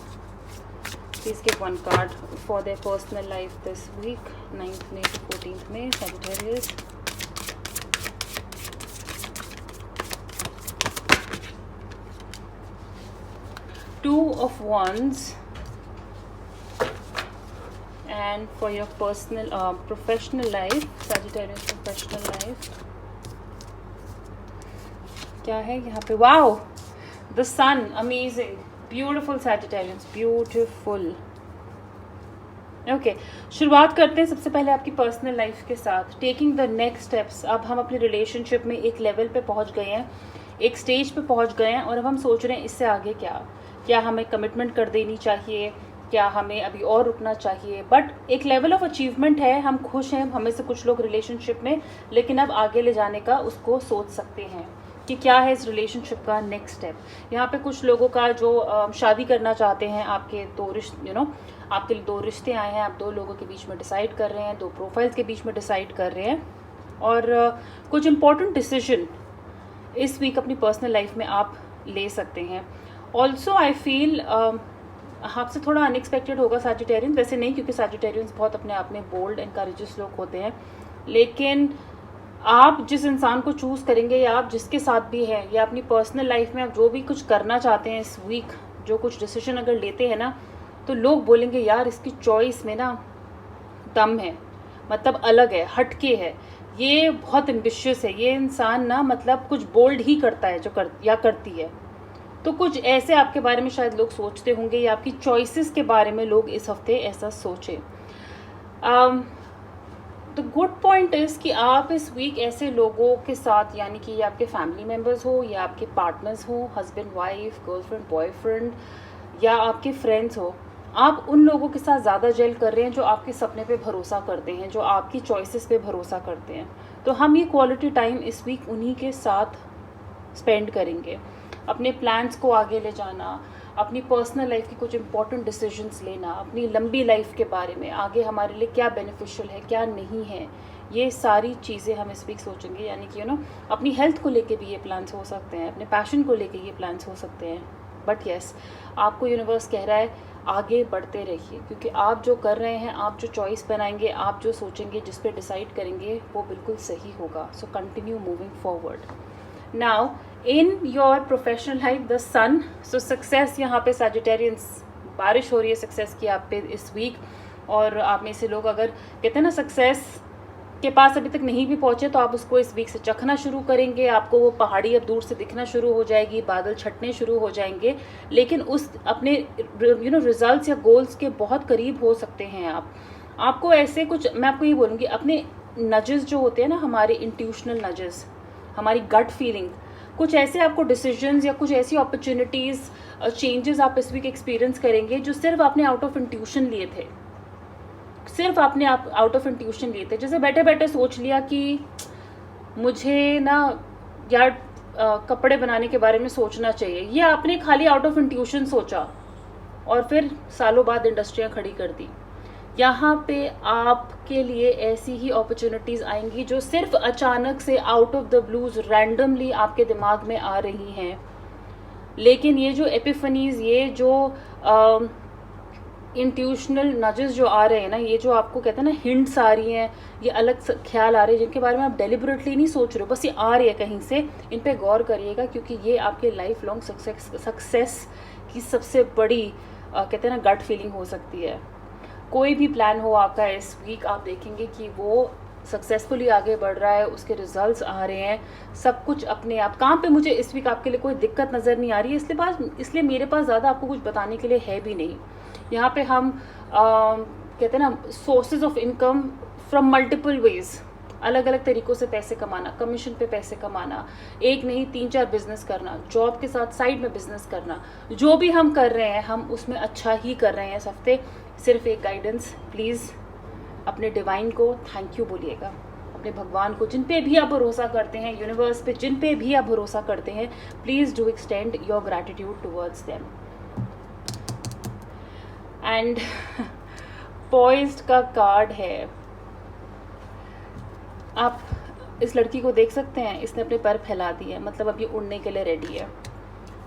please give one card for their personal life this week 9 May to 14 मई Sagittarius. Two of Wands, and for your personal professional life, Sagittarius professional life, क्या है यहाँ पे? Wow, the sun, amazing, beautiful Sagittarius, beautiful. Okay, शुरुआत करते हैं सबसे पहले आपकी पर्सनल लाइफ के साथ। Taking the next steps. अब हम अपनी रिलेशनशिप में एक लेवल पे पहुँच गए हैं, एक स्टेज पे पहुँच गए हैं, और अब हम सोच रहे हैं इससे आगे क्या हमें कमिटमेंट कर देनी चाहिए, क्या हमें अभी और रुकना चाहिए। बट एक लेवल ऑफ अचीवमेंट है, हम खुश हैं, हमें से कुछ लोग रिलेशनशिप में, लेकिन अब आगे ले जाने का उसको सोच सकते हैं कि क्या है इस रिलेशनशिप का नेक्स्ट स्टेप। यहाँ पे कुछ लोगों का जो शादी करना चाहते हैं, आपके आपके लिए 2 रिश्ते आए हैं, आप 2 लोगों के बीच में डिसाइड कर रहे हैं, 2 प्रोफाइल्स के बीच में डिसाइड कर रहे हैं, और कुछ इंपॉर्टेंट डिसीजन इस वीक अपनी पर्सनल लाइफ में आप ले सकते हैं। ऑल्सो आई फील आपसे थोड़ा अनएक्सपेक्टेड होगा सैजिटेरियन, वैसे नहीं, क्योंकि सैजिटेरियंस बहुत अपने आप में बोल्ड एंड करेजियस लोग होते हैं, लेकिन आप जिस इंसान को चूज़ करेंगे या आप जिसके साथ भी हैं या अपनी पर्सनल लाइफ में आप जो भी कुछ करना चाहते हैं इस वीक, जो कुछ डिसीजन अगर लेते हैं ना, तो लोग बोलेंगे यार इसकी चॉइस में ना दम है, मतलब अलग है, हटके है, ये बहुत एम्बिशियस है, ये इंसान ना मतलब कुछ बोल्ड ही करता है या करती है। तो कुछ ऐसे आपके बारे में शायद लोग सोचते होंगे, या आपकी चॉइसेस के बारे में लोग इस हफ्ते ऐसा सोचें। द गुड पॉइंट इज़ कि आप इस वीक ऐसे लोगों के साथ, यानी कि ये आपके फैमिली मेम्बर्स हो या आपके पार्टनर्स हो, हस्बैंड वाइफ, गर्लफ्रेंड बॉयफ्रेंड, या आपके फ्रेंड्स हो, आप उन लोगों के साथ ज़्यादा जेल कर रहे हैं जो आपके सपने पे भरोसा करते हैं, जो आपकी चॉइसेस पे भरोसा करते हैं। तो हम ये क्वालिटी टाइम इस वीक उन्हीं के साथ स्पेंड करेंगे। अपने प्लान्स को आगे ले जाना, अपनी पर्सनल लाइफ की कुछ इंपॉर्टेंट डिसीजंस लेना, अपनी लंबी लाइफ के बारे में, आगे हमारे लिए क्या बेनिफिशियल है, क्या नहीं है, ये सारी चीज़ें हम इस वीक सोचेंगे। यानी कि अपनी हेल्थ को लेके भी ये प्लान्स हो सकते हैं, अपने पैशन को लेके ये प्लान्स हो सकते हैं। बट येस, आपको यूनिवर्स कह रहा है आगे बढ़ते रहिए, क्योंकि आप जो कर रहे हैं, आप जो चॉइस बनाएंगे, आप जो सोचेंगे, जिस पे डिसाइड करेंगे, वो बिल्कुल सही होगा। So continue moving forward. Now in your professional life the sun, so success, यहाँ पे सैजिटेरियंस बारिश हो रही है सक्सेस की आप पे इस वीक। और आप में से लोग अगर कहते हैं ना सक्सेस के पास अभी तक नहीं भी पहुंचे तो आप उसको इस वीक से चखना शुरू करेंगे। आपको वो पहाड़ी अब दूर से दिखना शुरू हो जाएगी, बादल छटने शुरू हो जाएंगे, लेकिन उस अपने रिजल्ट्स या गोल्स के बहुत करीब हो सकते हैं आप। आपको ऐसे कुछ, मैं आपको ये बोलूँगी, अपने नजेस जो होते हैं ना, हमारे इंट्यूशनल नजेस, हमारी गट फीलिंग, कुछ ऐसे आपको डिसीजंस या कुछ ऐसी अपॉर्चुनिटीज़, चेंजेस आप इस वीक एक्सपीरियंस करेंगे जो सिर्फ आपने आउट ऑफ इंट्यूशन लिए थे, सिर्फ आपने आउट ऑफ इंट्यूशन लिए थे। जैसे बैठे बैठे सोच लिया कि मुझे ना यार कपड़े बनाने के बारे में सोचना चाहिए, ये आपने खाली आउट ऑफ इंट्यूशन सोचा और फिर सालों बाद इंडस्ट्रियाँ खड़ी कर दी। यहाँ पे आपके लिए ऐसी ही अपॉर्चुनिटीज़ आएंगी जो सिर्फ अचानक से out of the blues randomly आपके दिमाग में आ रही हैं। लेकिन ये जो एपिफनीज, ये जो इंट्यूशनल नजेस जो आ रहे हैं ना, ये जो आपको कहते हैं ना हिंट्स आ रही हैं, ये अलग ख्याल आ रहे हैं जिनके बारे में आप डेलिबरेटली नहीं सोच रहे हो, बस ये आ रही है कहीं से, इन पे गौर करिएगा, क्योंकि ये आपके लाइफ लॉन्ग सक्सेस की सबसे बड़ी कहते हैं ना गट फीलिंग हो सकती है। कोई भी प्लान हो आपका इस वीक, आप देखेंगे कि वो सक्सेसफुली आगे बढ़ रहा है, उसके रिजल्ट्स आ रहे हैं, सब कुछ अपने आप। काम पे मुझे इस वीक आपके लिए कोई दिक्कत नज़र नहीं आ रही है, इसलिए मेरे पास ज़्यादा आपको कुछ बताने के लिए है भी नहीं। यहाँ पे हम कहते हैं ना sources of income from multiple ways, अलग अलग तरीक़ों से पैसे कमाना, कमीशन पे पैसे कमाना, एक नहीं 3-4 बिजनेस करना, जॉब के साथ साइड में बिजनेस करना, जो भी हम कर रहे हैं हम उसमें अच्छा ही कर रहे हैं इस हफ्ते। सिर्फ एक गाइडेंस, प्लीज़ अपने डिवाइन को थैंक यू बोलिएगा, अपने भगवान को, जिन पे भी आप भरोसा करते हैं, यूनिवर्स पे जिन पे भी आप भरोसा करते हैं, please do extend your gratitude towards them. And poised का कार्ड है। आप इस लड़की को देख सकते हैं, इसने अपने पैर फैला दिए, मतलब अब ये उड़ने के लिए रेडी है।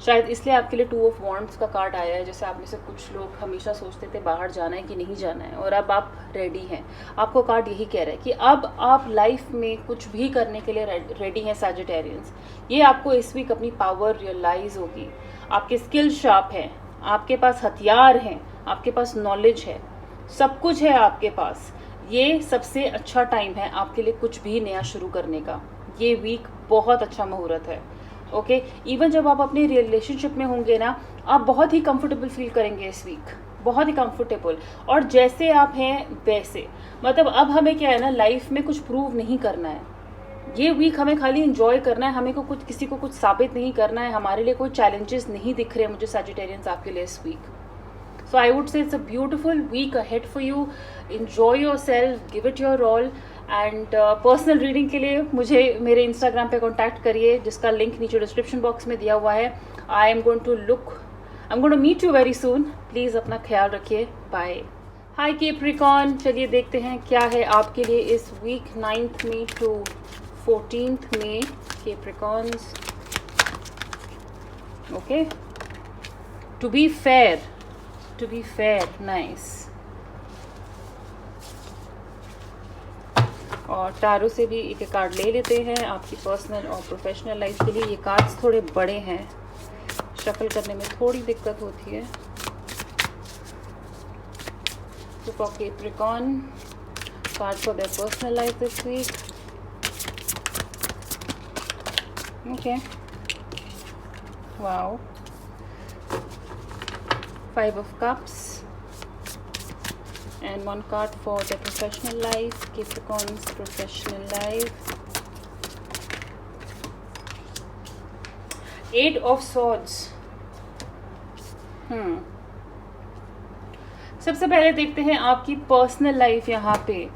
शायद इसलिए आपके लिए 2 ऑफ वॉन्ड्स का कार्ड आया है। जैसे आप में से कुछ लोग हमेशा सोचते थे बाहर जाना है कि नहीं जाना है, और अब आप रेडी हैं। आपको कार्ड यही कह रहा है कि अब आप लाइफ में कुछ भी करने के लिए रेडी हैं सैजिटेरियंस। ये आपको इस वीक अपनी पावर रियलाइज होगी, आपके स्किल शार्प हैं, आपके पास हथियार हैं, आपके पास नॉलेज है, सब कुछ है आपके पास। ये सबसे अच्छा टाइम है आपके लिए कुछ भी नया शुरू करने का। ये वीक बहुत अच्छा मुहूर्त है। ओके, इवन जब आप अपने रिलेशनशिप में होंगे ना, आप बहुत ही कंफर्टेबल फील करेंगे इस वीक, बहुत ही कंफर्टेबल, और जैसे आप हैं वैसे। मतलब अब हमें क्या है ना, लाइफ में कुछ प्रूव नहीं करना है। ये वीक हमें खाली एंजॉय करना है, हमें को कुछ किसी को कुछ साबित नहीं करना है। हमारे लिए कोई चैलेंजेस नहीं दिख रहे मुझे सैजिटेरियंस आपके लिए इस week. So I would say it's a beautiful week ahead for you. Enjoy yourself, give it your all. And personal reading के लिए मुझे मेरे इंस्टाग्राम पे कांटेक्ट करिए, जिसका लिंक नीचे डिस्क्रिप्शन बॉक्स में दिया हुआ है। I am going to meet you very soon. Please अपना ख्याल रखिए। बाय। हाय कैप्रिकॉर्न, चलिए देखते हैं क्या है आपके लिए इस week 9th May to 14th मई। Capricorns, okay, to be fair, nice. और टारो से भी एक कार्ड ले लेते हैं आपकी पर्सनल और प्रोफेशनल लाइफ के लिए। ये कार्ड्स थोड़े बड़े हैं, शफल करने में थोड़ी दिक्कत होती है। तो for Capricorn, card for their personal life this week. Okay, wow, 5 of Cups, and 1 card for the professional life, Capricorn's professional life. 8 of Swords. सबसे पहले देखते हैं आपकी पर्सनल लाइफ। यहाँ पे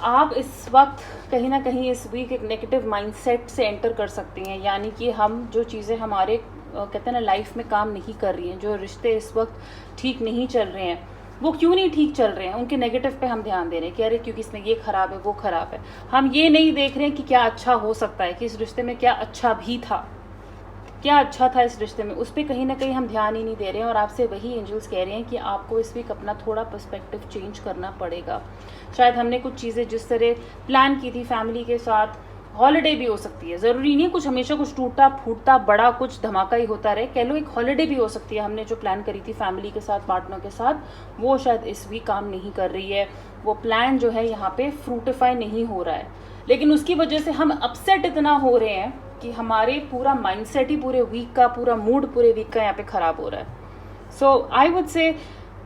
आप इस वक्त कहीं ना कहीं इस वीक एक नेगेटिव माइंडसेट से एंटर कर सकते हैं। यानी कि हम जो चीज़ें हमारे कहते हैं ना लाइफ में काम नहीं कर रही हैं, जो रिश्ते इस वक्त ठीक नहीं चल रहे हैं, वो क्यों नहीं ठीक चल रहे हैं, उनके नेगेटिव पे हम ध्यान दे रहे हैं कि अरे क्योंकि इसमें ये खराब है, वो खराब है। हम ये नहीं देख रहे हैं कि क्या अच्छा हो सकता है, कि इस रिश्ते में क्या अच्छा भी था, क्या अच्छा था इस रिश्ते में, उस पर कहीं ना कहीं हम ध्यान ही नहीं दे रहे हैं। और आपसे वही एंजल्स कह रहे हैं कि आपको इस वीक अपना थोड़ा पर्सपेक्टिव चेंज करना पड़ेगा। शायद हमने कुछ चीज़ें जिस तरह प्लान की थी फैमिली के साथ, हॉलीडे भी हो सकती है, ज़रूरी नहीं है कुछ हमेशा कुछ टूटा फूटता बड़ा कुछ धमाका ही होता रहे, कह लो एक हॉलीडे भी हो सकती है। हमने जो प्लान करी थी फैमिली के साथ, पार्टनर के साथ, वो शायद इस वीक काम नहीं कर रही है, वो प्लान जो है यहाँ पे फ्रूटिफाई नहीं हो रहा है, लेकिन उसकी वजह से हम अपसेट इतना हो रहे हैं कि हमारे पूरा माइंडसेट ही पूरे वीक का, पूरा मूड पूरे वीक का यहाँ पे ख़राब हो रहा है। सो आई वुड से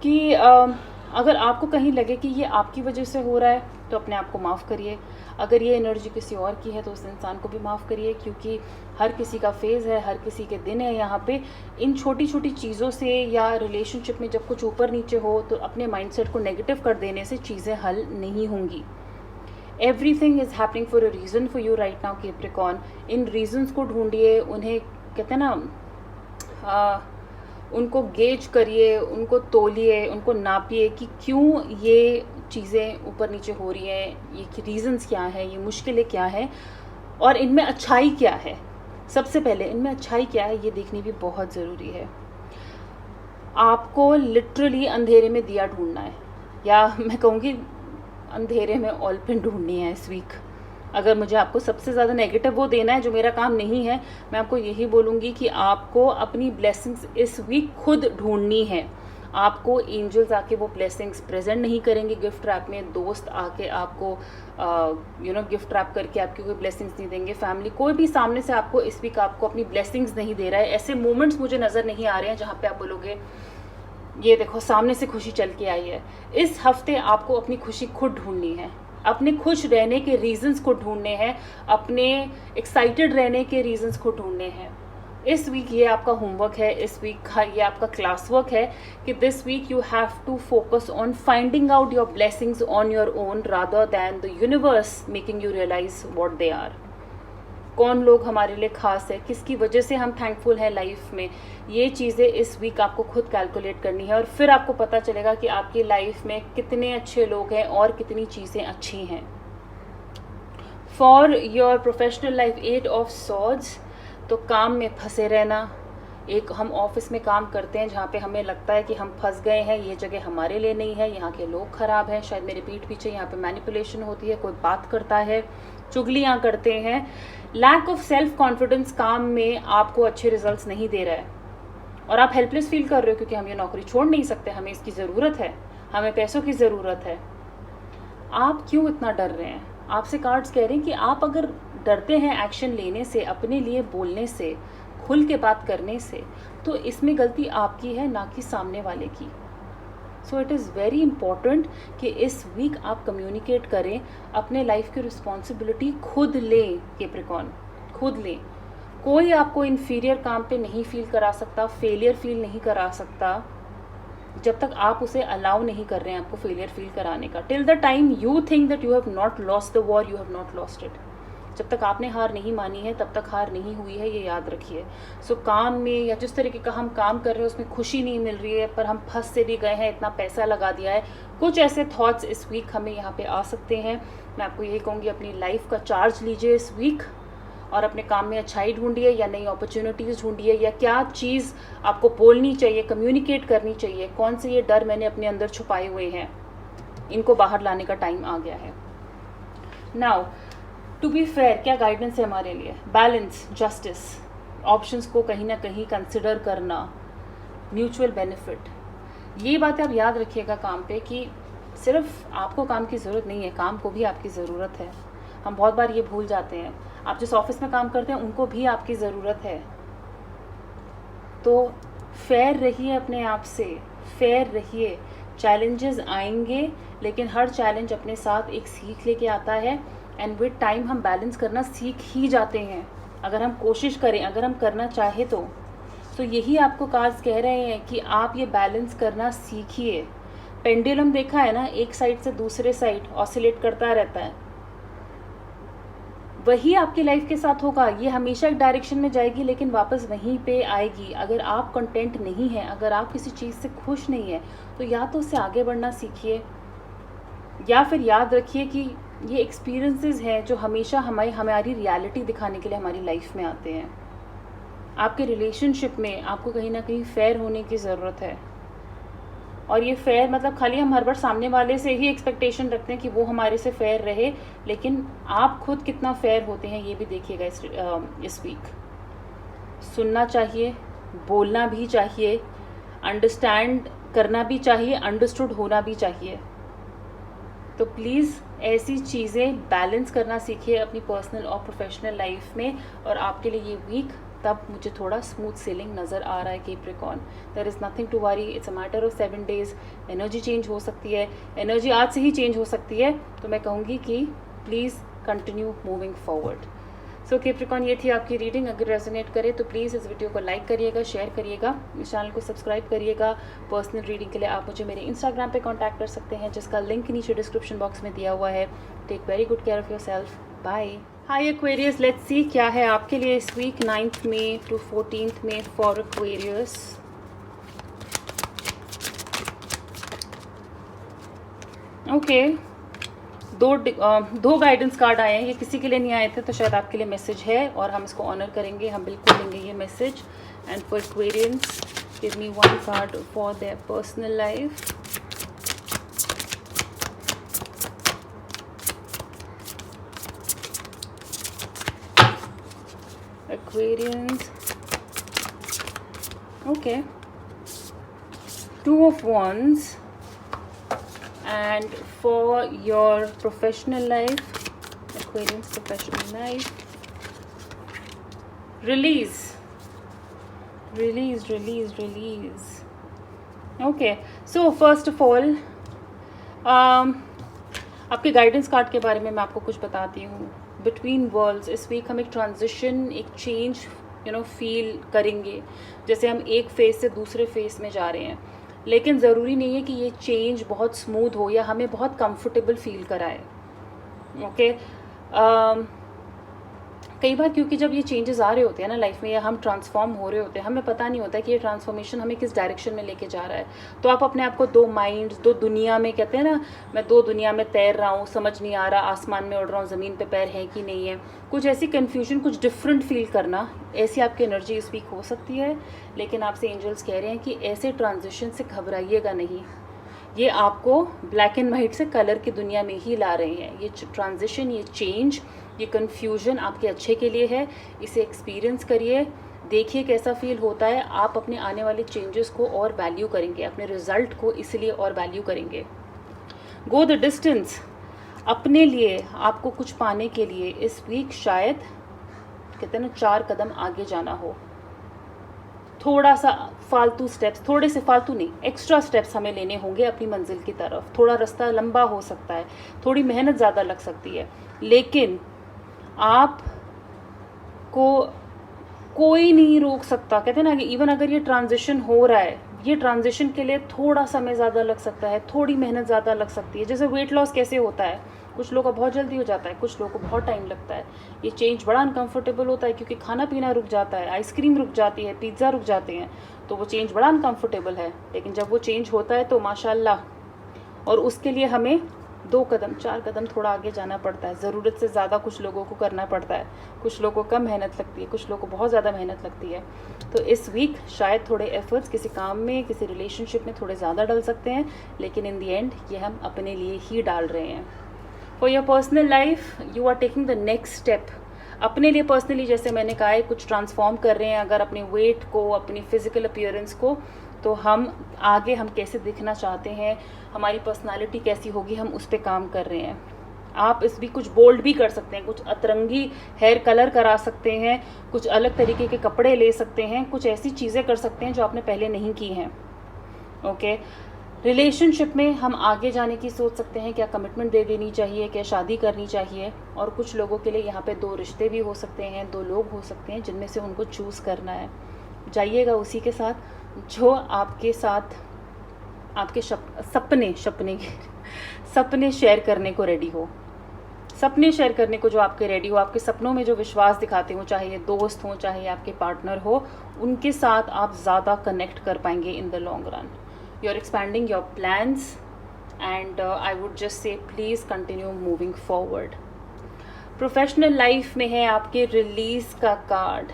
कि अगर आपको कहीं लगे कि ये आपकी वजह से हो रहा है तो अपने आप को माफ़ करिए। अगर ये एनर्जी किसी और की है तो उस इंसान को भी माफ़ करिए, क्योंकि हर किसी का फेज़ है, हर किसी के दिन है। यहाँ पे इन छोटी छोटी चीज़ों से या रिलेशनशिप में जब कुछ ऊपर नीचे हो तो अपने माइंडसेट को नेगेटिव कर देने से चीज़ें हल नहीं होंगी। Everything is happening for a reason for you right now Capricorn. In reasons को ढूंढिए, उन्हें कहते हैं ना, उनको गेज करिए, उनको तोलिए, उनको नापिए कि क्यों ये चीज़ें ऊपर नीचे हो रही हैं, ये रीज़न्स क्या है, ये मुश्किलें क्या है और इनमें अच्छाई क्या है। सबसे पहले इनमें अच्छाई क्या है ये देखनी भी बहुत ज़रूरी है। आपको लिटरली अंधेरे में दिया ढूंढना है, या मैं कहूँगी अंधेरे में ऑयल पेन ढूंढनी है इस वीक। अगर मुझे आपको सबसे ज़्यादा नेगेटिव वो देना है जो मेरा काम नहीं है, मैं आपको यही बोलूँगी कि आपको अपनी ब्लेसिंग्स इस वीक खुद ढूंढनी है। आपको एंजल्स आके वो ब्लेसिंग्स प्रेजेंट नहीं करेंगे गिफ्ट रैप में, दोस्त आके आपको गिफ्ट रैप करके आपकी कोई ब्लेसिंग्स नहीं देंगे, फैमिली कोई भी सामने से आपको इस वीक आपको अपनी ब्लेसिंग्स नहीं दे रहा है। ऐसे मोमेंट्स मुझे नज़र नहीं आ रहे हैं जहाँ पे आप बोलोगे ये देखो सामने से खुशी चल के आई है। इस हफ्ते आपको अपनी खुशी खुद ढूंढनी है, अपने खुश रहने के रीजंस को ढूंढने हैं, अपने एक्साइटेड रहने के रीजंस को ढूंढने हैं। इस वीक ये आपका होमवर्क है, इस वीक का ये आपका क्लास वर्क है कि this week you have to focus on finding out your blessings on your own rather than the universe making you realise what they are. कौन लोग हमारे लिए खास है, किसकी वजह से हम थैंकफुल हैं लाइफ में, ये चीज़ें इस वीक आपको खुद कैलकुलेट करनी है और फिर आपको पता चलेगा कि आपकी लाइफ में कितने अच्छे लोग हैं और कितनी चीज़ें अच्छी हैं। For your professional life 8 of swords, तो काम में फंसे रहना। एक हम ऑफिस में काम करते हैं जहाँ पे हमें लगता है कि हम फंस गए हैं, ये जगह हमारे लिए नहीं है, यहाँ के लोग ख़राब हैं, शायद मेरे पीठ पीछे यहाँ पे मैनिपुलेशन होती है, कोई बात करता है, चुगलियाँ करते हैं। लैक ऑफ सेल्फ कॉन्फिडेंस काम में आपको अच्छे रिजल्ट्स नहीं दे रहा है और आप हेल्पलेस फील कर रहे हो क्योंकि हम ये नौकरी छोड़ नहीं सकते, हमें इसकी ज़रूरत है, हमें पैसों की ज़रूरत है। आप क्यों इतना डर रहे हैं? आपसे कार्ड्स कह रहे हैं कि आप अगर डरते हैं एक्शन लेने से, अपने लिए बोलने से, खुल के बात करने से, तो इसमें गलती आपकी है ना कि सामने वाले की। So it is very important कि इस वीक आप कम्युनिकेट करें, अपने लाइफ की रिस्पॉन्सिबिलिटी खुद लें कैप्रिकॉर्न, खुद लें। कोई आपको इन्फीरियर काम पे नहीं फील करा सकता, फेलियर फील नहीं करा सकता जब तक आप उसे अलाउ नहीं कर रहे हैं आपको फेलियर फील कराने का। Till the time you think that you have not lost the war, you have not lost it. जब तक आपने हार नहीं मानी है तब तक हार नहीं हुई है, ये याद रखिए। सो काम में या जिस तरीके का हम काम कर रहे हैं उसमें खुशी नहीं मिल रही है, पर हम फंस से भी गए हैं, इतना पैसा लगा दिया है, कुछ ऐसे थॉट्स इस वीक हमें यहाँ पे आ सकते हैं। मैं आपको यही कहूँगी अपनी लाइफ का चार्ज लीजिए इस वीक और अपने काम में अच्छाई ढूंढिए या नई अपॉर्चुनिटीज़ ढूंढिए, या क्या चीज़ आपको बोलनी चाहिए, कम्युनिकेट करनी चाहिए, कौन से ये डर मैंने अपने अंदर छुपाए हुए हैं, इनको बाहर लाने का टाइम आ गया है। नाउ टू बी फेयर, क्या गाइडेंस है हमारे लिए? बैलेंस, जस्टिस, ऑप्शंस को कहीं ना कहीं कंसिडर करना, म्यूचुअल बेनिफिट। ये बातें आप याद रखिएगा काम पे कि सिर्फ आपको काम की ज़रूरत नहीं है, काम को भी आपकी ज़रूरत है। हम बहुत बार ये भूल जाते हैं। आप जिस ऑफिस में काम करते हैं उनको भी आपकी ज़रूरत है। तो फेयर रहिए अपने आप से, फेयर रहिए। चैलेंजेस आएंगे लेकिन हर चैलेंज अपने साथ एक सीख लेके आता है एंड विद टाइम हम बैलेंस करना सीख ही जाते हैं अगर हम कोशिश करें, अगर हम करना चाहे तो। यही आपको कार्ड्स कह रहे हैं कि आप ये बैलेंस करना सीखिए। पेंडुलम देखा है ना, एक साइड से दूसरे साइड ऑसिलेट करता रहता है, वही आपकी लाइफ के साथ होगा। ये हमेशा एक डायरेक्शन में जाएगी लेकिन वापस वहीं पे आएगी। अगर आप कंटेंट नहीं है, अगर आप किसी चीज़ से खुश नहीं है, तो या तो उससे आगे बढ़ना सीखिए या फिर याद रखिए कि ये एक्सपीरियंसेस हैं जो हमेशा हमारी रियलिटी दिखाने के लिए हमारी लाइफ में आते हैं। आपके रिलेशनशिप में आपको कहीं ना कहीं फेयर होने की ज़रूरत है और ये फेयर मतलब खाली हम हर बार सामने वाले से ही एक्सपेक्टेशन रखते हैं कि वो हमारे से फेयर रहे, लेकिन आप खुद कितना फेयर होते हैं ये भी देखिएगा इस वीक। सुनना चाहिए, बोलना भी चाहिए, अंडरस्टैंड करना भी चाहिए, अंडरस्टूड होना भी चाहिए। तो प्लीज़ ऐसी चीज़ें बैलेंस करना सीखिए अपनी पर्सनल और प्रोफेशनल लाइफ में। और आपके लिए ये वीक तब मुझे थोड़ा स्मूथ सेलिंग नज़र आ रहा है Capricorn. There is nothing to worry, it's a matter of 7 days। Energy change हो सकती है, एनर्जी आज से ही चेंज हो सकती है। तो मैं कहूँगी कि please continue moving forward. So Capricorn, ये थी आपकी रीडिंग। अगर रेजोनेट करे तो प्लीज़ इस वीडियो को लाइक करिएगा, शेयर करिएगा, इस चैनल को सब्सक्राइब करिएगा। पर्सनल रीडिंग के लिए आप मुझे मेरे इंस्टाग्राम पे कांटेक्ट कर सकते हैं, जिसका लिंक नीचे डिस्क्रिप्शन बॉक्स में दिया हुआ है। Take very good care of yourself. Bye. Hi Aquarius, let's see क्या है आपके लिए इस week 9th May to 14th मई फॉर एक्वेरियस। ओके, दो गाइडेंस कार्ड आए हैं। ये किसी के लिए नहीं आए थे तो शायद आपके लिए मैसेज है और हम इसको ऑनर करेंगे, हम बिल्कुल लेंगे ये message. And for Aquarians, give me one card for their personal life. Aquarians, okay, 2 of Wands. And for your professional life, Aquarians professional life, release. Okay, so first of all, आपके guidance card के बारे में मैं आपको कुछ बताती हूँ। Between world's, इस वीक हम एक ट्रांजिशन, एक चेंज फील करेंगे। जैसे हम एक फेज से दूसरे फेज में जा रहे हैं, लेकिन ज़रूरी नहीं है कि ये चेंज बहुत स्मूथ हो या हमें बहुत कंफर्टेबल फील कराए। ओके, कई बार क्योंकि जब ये चेंजेस आ रहे होते हैं ना लाइफ में, या हम ट्रांसफॉर्म हो रहे होते हैं, हमें पता नहीं होता कि ये ट्रांसफॉर्मेशन हमें किस डायरेक्शन में लेके जा रहा है। तो आप अपने आप को दो माइंड्स, दो दुनिया में, कहते हैं ना, मैं दो दुनिया में तैर रहा हूँ, समझ नहीं आ रहा आसमान में उड़ रहा हूँ, ज़मीन पे पैर है कि नहीं है, कुछ ऐसी कन्फ्यूजन, कुछ डिफरेंट फील करना, ऐसी आपकी एनर्जी इस वीक हो सकती है। लेकिन आपसे एंजल्स कह रहे हैं कि ऐसे ट्रांजिशन से घबराइएगा नहीं, ये आपको ब्लैक एंड वाइट से कलर की दुनिया में ही ला रहे हैं। ये ट्रांजिशन, ये चेंज, ये कन्फ्यूजन आपके अच्छे के लिए है। इसे एक्सपीरियंस करिए, देखिए कैसा फील होता है। आप अपने आने वाले चेंजेस को और वैल्यू करेंगे, अपने रिजल्ट को इसलिए और वैल्यू करेंगे। गो द डिस्टेंस, अपने लिए, आपको कुछ पाने के लिए इस वीक शायद, कहते हैं ना, 4 कदम आगे जाना हो। थोड़ा सा फालतू स्टेप्स, थोड़े से फालतू नहीं, एक्स्ट्रा स्टेप्स हमें लेने होंगे अपनी मंजिल की तरफ। थोड़ा रास्ता लंबा हो सकता है, थोड़ी मेहनत ज़्यादा लग सकती है, लेकिन आप को कोई नहीं रोक सकता। कहते हैं ना कि इवन अगर ये ट्रांजिशन हो रहा है, ये ट्रांजिशन के लिए थोड़ा समय ज़्यादा लग सकता है, थोड़ी मेहनत ज़्यादा लग सकती है। जैसे वेट लॉस कैसे होता है, कुछ लोगों का बहुत जल्दी हो जाता है, कुछ लोगों को बहुत टाइम लगता है। ये चेंज बड़ा अनकंफर्टेबल होता है क्योंकि खाना पीना रुक जाता है, आइसक्रीम रुक जाती है, पिज़्ज़ा रुक जाते हैं, तो वो चेंज बड़ा अनकंफर्टेबल है। लेकिन जब वो चेंज होता है तो माशाल्लाह, और उसके लिए हमें 2 कदम 4 कदम थोड़ा आगे जाना पड़ता है। ज़रूरत से ज़्यादा कुछ लोगों को करना पड़ता है, कुछ लोगों को कम मेहनत लगती है, कुछ लोगों को बहुत ज़्यादा मेहनत लगती है। तो इस वीक शायद थोड़े एफर्ट्स किसी काम में, किसी रिलेशनशिप में थोड़े ज़्यादा डल सकते हैं, लेकिन इन दी एंड ये हम अपने लिए ही डाल रहे हैं। For your personal life, you are taking the next step. अपने लिए पर्सनली, जैसे मैंने कहा है, कुछ ट्रांसफॉर्म कर रहे हैं। अगर अपने वेट को, अपनी फिजिकल अपीयरेंस को, तो हम आगे हम कैसे दिखना चाहते हैं, हमारी पर्सनालिटी कैसी होगी, हम उस पर काम कर रहे हैं। आप इस भी कुछ बोल्ड भी कर सकते हैं, कुछ अतरंगी हेयर कलर करा सकते हैं, कुछ अलग तरीके के कपड़े ले सकते हैं, कुछ ऐसी चीज़ें कर सकते हैं जो आपने पहले नहीं की हैं। ओके, रिलेशनशिप में हम आगे जाने की सोच सकते हैं, क्या कमिटमेंट दे देनी चाहिए, क्या शादी करनी चाहिए। और कुछ लोगों के लिए यहाँ पे 2 रिश्ते भी हो सकते हैं, 2 लोग हो सकते हैं जिनमें से उनको चूज़ करना है। जाइएगा उसी के साथ जो आपके साथ आपके सपने शेयर करने को रेडी हो, सपने शेयर करने को जो आपके रेडी हो, आपके सपनों में जो विश्वास दिखाते हो, चाहे ये दोस्त हो, चाहे आपके पार्टनर हो, उनके साथ आप ज़्यादा कनेक्ट कर पाएंगे in the long run. You are expanding your plans and I would just say please continue moving forward. Professional life में है आपके रिलीज़ का कार्ड।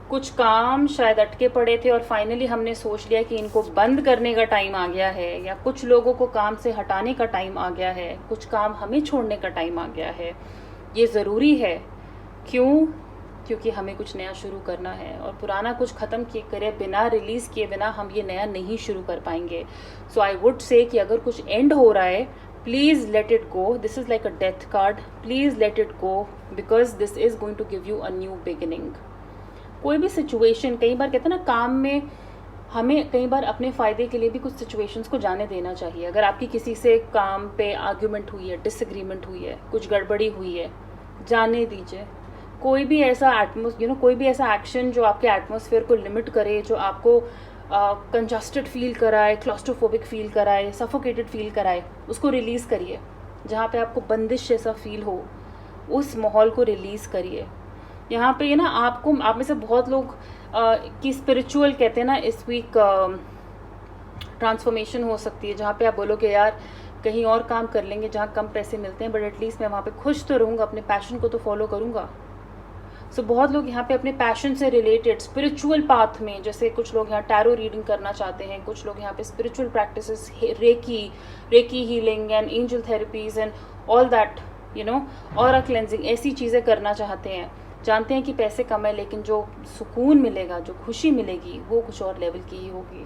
कुछ काम शायद अटके पड़े थे और फाइनली हमने सोच लिया कि इनको बंद करने का टाइम आ गया है, या कुछ लोगों को काम से हटाने का टाइम आ गया है, कुछ काम हमें छोड़ने का टाइम आ गया है। ये ज़रूरी है। क्यों? क्योंकि हमें कुछ नया शुरू करना है, और पुराना कुछ ख़त्म किए करे बिना, रिलीज़ किए बिना हम ये नया नहीं शुरू कर पाएंगे। सो आई वुड से कि अगर कुछ एंड हो रहा है, please let it go. This is like a death card. Please let it go, because this is going to give you a new beginning. कोई भी सिचुएशन, कई बार कहते हैं ना, काम में हमें कई बार अपने फ़ायदे के लिए भी कुछ सिचुएशंस को जाने देना चाहिए। अगर आपकी किसी से काम पे आर्ग्यूमेंट हुई है, डिसएग्रीमेंट हुई है, कुछ गड़बड़ी हुई है, जाने दीजिए। कोई भी ऐसा कोई भी ऐसा एक्शन जो आपके एटमॉस्फेयर को लिमिट करे, जो आपको कंजस्टेड फील कराए, क्लॉस्ट्रोफोबिक फील कराए, सफोकेटेड फील कराए, उसको रिलीज़ करिए। जहाँ पे आपको बंदिश जैसा फील हो, उस माहौल को रिलीज़ करिए। यहाँ पे ये ना, आप में से बहुत लोग की स्पिरिचुअल कहते हैं ना, इस वीक ट्रांसफॉर्मेशन हो सकती है, जहाँ पे आप बोलोगे यार कहीं और काम कर लेंगे जहाँ कम पैसे मिलते हैं, बट एटलीस्ट मैं वहाँ पे खुश तो रहूँगा, अपने पैशन को तो फॉलो करूँगा। सो बहुत लोग यहाँ पे अपने पैशन से रिलेटेड स्पिरिचुअल पाथ में, जैसे कुछ लोग यहाँ टैरो रीडिंग करना चाहते हैं, कुछ लोग यहाँ पे spiritual practices, recce healing and angel therapies and all that, aura cleansing, ऐसी चीज़ें करना चाहते हैं। जानते हैं कि पैसे कम है, लेकिन जो सुकून मिलेगा, जो खुशी मिलेगी, वो कुछ और लेवल की ही होगी।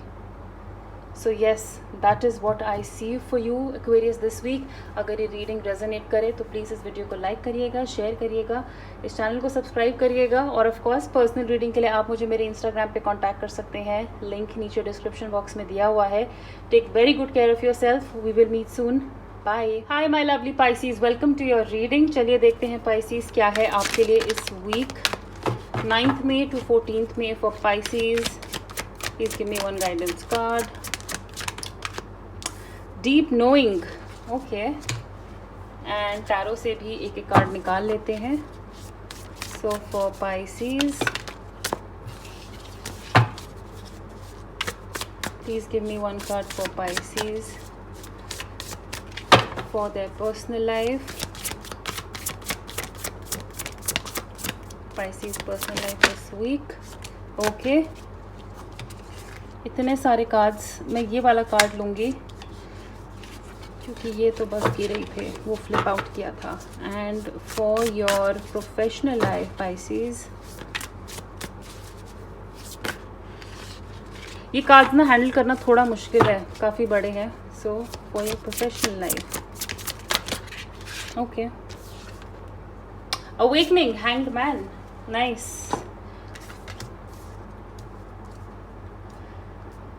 So yes, that is what I see for you Aquarius this week. अगर ये रीडिंग रेजोनेट करे तो प्लीज़ इस वीडियो को लाइक करिएगा, शेयर करिएगा, इस चैनल को सब्सक्राइब करिएगा, और ऑफ कोर्स पर्सनल रीडिंग के लिए आप मुझे मेरे इंस्टाग्राम पे कांटेक्ट कर सकते हैं। लिंक नीचे डिस्क्रिप्शन बॉक्स में दिया हुआ है। Take very good care of yourself. We will meet soon. Bye. Hi my lovely Pisces, welcome to your reading. चलिए देखते हैं पाइसीज क्या है आपके लिए इस week, 9th May to 14th May for Pisces. Please give me one guidance card. Deep knowing. Okay. And tarot से भी एक कार्ड निकाल लेते हैं. So for Pisces, please give me one card for Pisces for their personal life. Pisces personal life this week. Okay. इतने सारे cards, मैं ये वाला कार्ड लूँगी क्योंकि ये तो बस गिरे ही थे, वो फ्लिप आउट किया था। And for your professional life Pisces, ये कार्ड्स ना हैंडल करना थोड़ा मुश्किल है, काफ़ी बड़े हैं। So for your professional life, okay, awakening, hanged man, nice.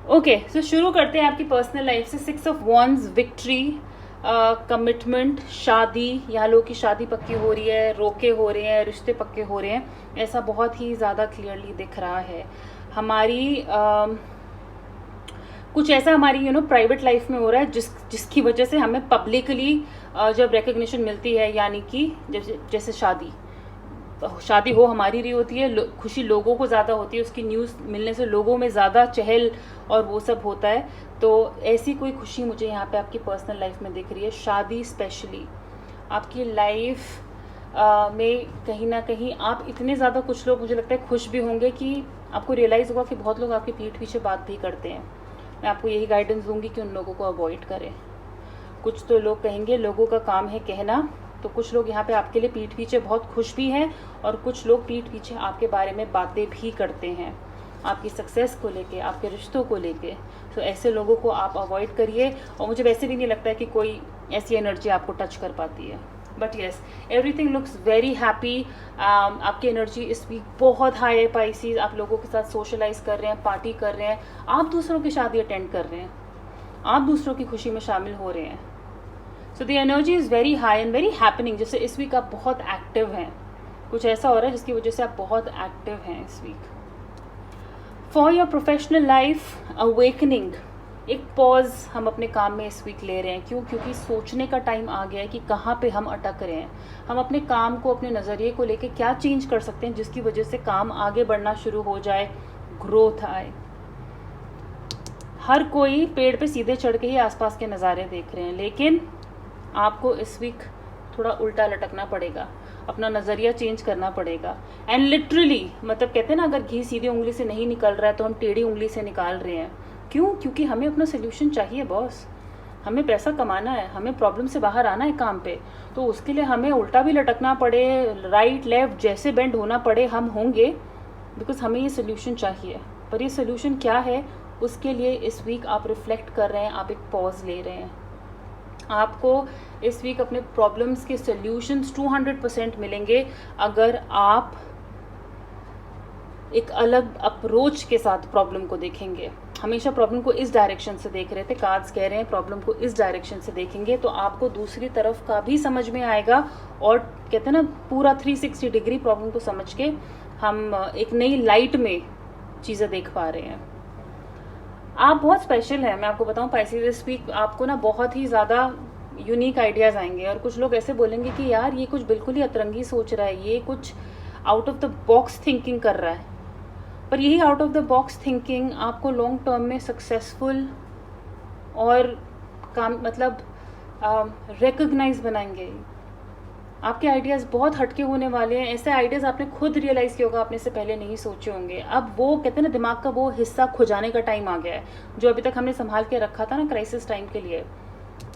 Okay, so शुरू करते हैं आपकी पर्सनल लाइफ से। 6 of Wands, विक्ट्री, कमिटमेंट, शादी, यहाँ लोगों की शादी पक्की हो रही है, रोके हो रहे हैं, रिश्ते पक्के हो रहे हैं, ऐसा बहुत ही ज़्यादा क्लियरली दिख रहा है। हमारी कुछ ऐसा हमारी प्राइवेट लाइफ में हो रहा है जिसकी वजह से हमें पब्लिकली जब रिकग्निशन मिलती है, यानी कि जैसे शादी हो हमारी रही होती है, खुशी लोगों को ज़्यादा होती है, उसकी न्यूज़ मिलने से लोगों में ज़्यादा चहल और वो सब होता है। तो ऐसी कोई खुशी मुझे यहाँ पे आपकी पर्सनल लाइफ में दिख रही है। शादी स्पेशली आपकी लाइफ में कहीं ना कहीं आप इतने ज़्यादा, कुछ लोग मुझे लगता है खुश भी होंगे कि आपको रियलाइज़ होगा कि बहुत लोग आपकी पीठ पीछे बात भी करते हैं। मैं आपको यही गाइडेंस दूंगी कि उन लोगों को अवॉइड करें। कुछ तो लोग कहेंगे लोगों का काम है कहना, तो कुछ लोग यहाँ पे आपके लिए पीठ पीछे बहुत खुश भी हैं, और कुछ लोग पीठ पीछे आपके बारे में बातें भी करते हैं, आपकी सक्सेस को लेके, आपके रिश्तों को लेके। तो ऐसे लोगों को आप अवॉइड करिए, और मुझे वैसे भी नहीं लगता है कि कोई ऐसी एनर्जी आपको टच कर पाती है। But yes, everything looks very happy. आपकी एनर्जी इस वीक बहुत हाई है Pisces। आप लोगों के साथ सोशलाइज कर रहे हैं, पार्टी कर रहे हैं, आप दूसरों की शादी अटेंड कर रहे हैं, आप दूसरों की खुशी में शामिल हो रहे हैं। So the energy is very high and very happening. जैसे इस वीक आप बहुत एक्टिव हैं, कुछ ऐसा हो रहा है जिसकी वजह से आप बहुत एक्टिव हैं इस week. For your professional life, awakening, एक पॉज हम अपने काम में इस वीक ले रहे हैं। क्यों? क्योंकि सोचने का टाइम आ गया है कि कहाँ पे हम अटक रहे हैं, हम अपने काम को, अपने नज़रिए को लेके क्या चेंज कर सकते हैं जिसकी वजह से काम आगे बढ़ना शुरू हो जाए, ग्रोथ आए। हर कोई पेड़ पे सीधे चढ़ के ही आसपास के नज़ारे देख रहे हैं, लेकिन आपको इस वीक थोड़ा उल्टा लटकना पड़ेगा। अपना नज़रिया चेंज करना पड़ेगा। एंड लिटरली मतलब कहते हैं ना, अगर घी सीधी उंगली से नहीं निकल रहा है तो हम टेढ़ी उंगली से निकाल रहे हैं। क्यों? क्योंकि हमें अपना सोल्यूशन चाहिए बॉस। हमें पैसा कमाना है, हमें प्रॉब्लम से बाहर आना है काम पे, तो उसके लिए हमें उल्टा भी लटकना पड़े, राइट लेफ्ट जैसे बेंड होना पड़े हम होंगे, बिकॉज हमें ये सोल्यूशन चाहिए। पर ये सोल्यूशन क्या है, उसके लिए इस वीक आप रिफ्लेक्ट कर रहे हैं, आप एक पॉज ले रहे हैं। आपको इस वीक अपने प्रॉब्लम्स के सोल्यूशंस 200% मिलेंगे अगर आप एक अलग अप्रोच के साथ प्रॉब्लम को देखेंगे। हमेशा प्रॉब्लम को इस डायरेक्शन से देख रहे थे, कार्ड्स कह रहे हैं प्रॉब्लम को इस डायरेक्शन से देखेंगे तो आपको दूसरी तरफ का भी समझ में आएगा, और कहते हैं ना पूरा 360 डिग्री प्रॉब्लम को समझ के हम एक नई लाइट में चीज़ें देख पा रहे हैं। आप बहुत स्पेशल हैं, मैं आपको बताऊं पाइसेस, दिस वीक आपको ना बहुत ही ज़्यादा यूनिक आइडियाज़ आएंगे, और कुछ लोग ऐसे बोलेंगे कि यार ये कुछ बिल्कुल ही अतरंगी सोच रहा है, ये कुछ out of the box thinking कर रहा है। पर यही out of the box thinking आपको लॉन्ग टर्म में सक्सेसफुल और काम मतलब रिकग्नाइज बनाएंगे। आपके आइडियाज़ बहुत हटके होने वाले हैं, ऐसे आइडियाज़ आपने खुद रियलाइज़ किया होगा, आपने से पहले नहीं सोचे होंगे। अब वो कहते हैं ना दिमाग का वो हिस्सा खुजाने का टाइम आ गया है जो अभी तक हमने संभाल के रखा था ना क्राइसिस टाइम के लिए,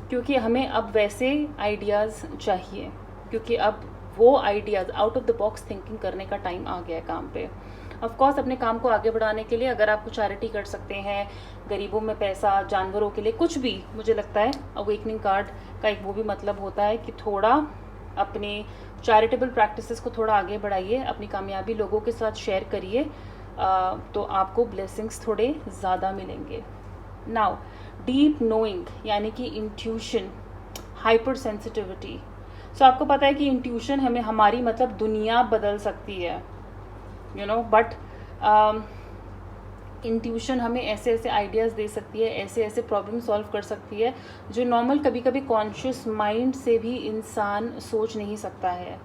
क्योंकि हमें अब वैसे आइडियाज़ चाहिए, क्योंकि अब वो ideas out of the box thinking करने का टाइम आ गया है काम पे। ऑफ कोर्स अपने काम को आगे बढ़ाने के लिए अगर आप कुछ चैरिटी कर सकते हैं, गरीबों में पैसा, जानवरों के लिए कुछ भी, मुझे लगता है अवेकनिंग कार्ड का एक वो भी मतलब होता है कि थोड़ा अपनी चैरिटेबल प्रैक्टिसेस को थोड़ा आगे बढ़ाइए, अपनी कामयाबी लोगों के साथ शेयर करिए, तो आपको ब्लेसिंग्स थोड़े ज़्यादा मिलेंगे। नाउ डीप नोइंग यानी कि इंट्यूशन, हाइपर सेंसिटिविटी। सो आपको पता है कि इंट्यूशन हमें हमारी मतलब दुनिया बदल सकती है, यू नो, बट इंट्यूशन हमें ऐसे ऐसे आइडियाज़ दे सकती है, ऐसे ऐसे प्रॉब्लम सॉल्व कर सकती है जो नॉर्मल कभी कभी कॉन्शियस माइंड से भी इंसान सोच नहीं सकता है।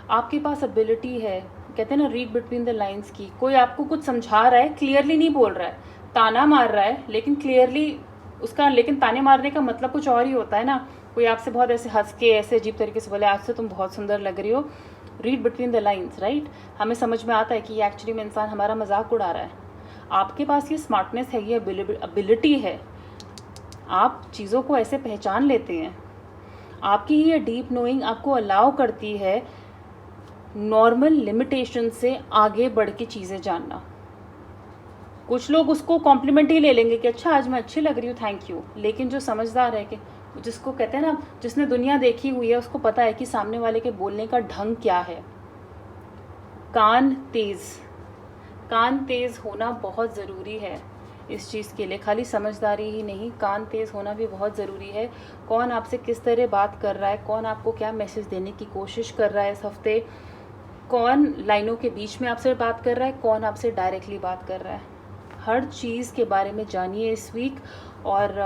आपके पास एबिलिटी है, कहते हैं ना रीड बिटवीन द लाइंस की। कोई आपको कुछ समझा रहा है, क्लियरली नहीं बोल रहा है, ताना मार रहा है, लेकिन क्लियरली उसका, लेकिन ताने मारने का मतलब कुछ और ही होता है ना। कोई आपसे बहुत ऐसे हंस के ऐसे अजीब तरीके से बोले आज से तुम बहुत सुंदर लग रही हो, read between the lines, right. हमें समझ में आता है कि ये एक्चुअली में इंसान हमारा मजाक उड़ा रहा है। आपके पास ये स्मार्टनेस है, ये एबिलिटी है, आप चीज़ों को ऐसे पहचान लेते हैं। आपकी ये डीप नोइंग आपको अलाउ करती है नॉर्मल लिमिटेशन से आगे बढ़ के चीज़ें जानना। कुछ लोग उसको कॉम्प्लीमेंट ही ले लेंगे कि अच्छा आज मैं अच्छी लग रही हूँ, थैंक यू, लेकिन जो समझदार है, कि जिसको कहते हैं ना, जिसने दुनिया देखी हुई है, उसको पता है कि सामने वाले के बोलने का ढंग क्या है। कान तेज़ होना बहुत ज़रूरी है इस चीज़ के लिए, खाली समझदारी ही नहीं, कान तेज़ होना भी बहुत ज़रूरी है। कौन आपसे किस तरह बात कर रहा है, कौन आपको क्या मैसेज देने की कोशिश कर रहा है इस हफ्ते, कौन लाइनों के बीच में आपसे बात कर रहा है, कौन आपसे डायरेक्टली बात कर रहा है, हर चीज़ के बारे में जानिए इस वीक। और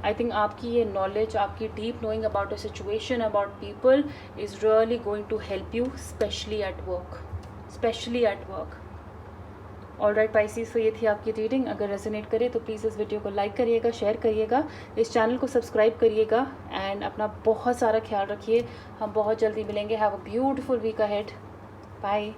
आई थिंक आपकी ये नॉलेज, आपकी deep knowing about a situation, about people is really going to help you, specially at work. Alright pieces, तो ये थी आपकी रीडिंग। अगर रेजोनेट करे तो प्लीज़ इस वीडियो को लाइक करिएगा, शेयर करिएगा, इस चैनल को सब्सक्राइब करिएगा, एंड अपना बहुत सारा ख्याल रखिए। हम बहुत जल्दी मिलेंगे। Have a beautiful week ahead. Bye.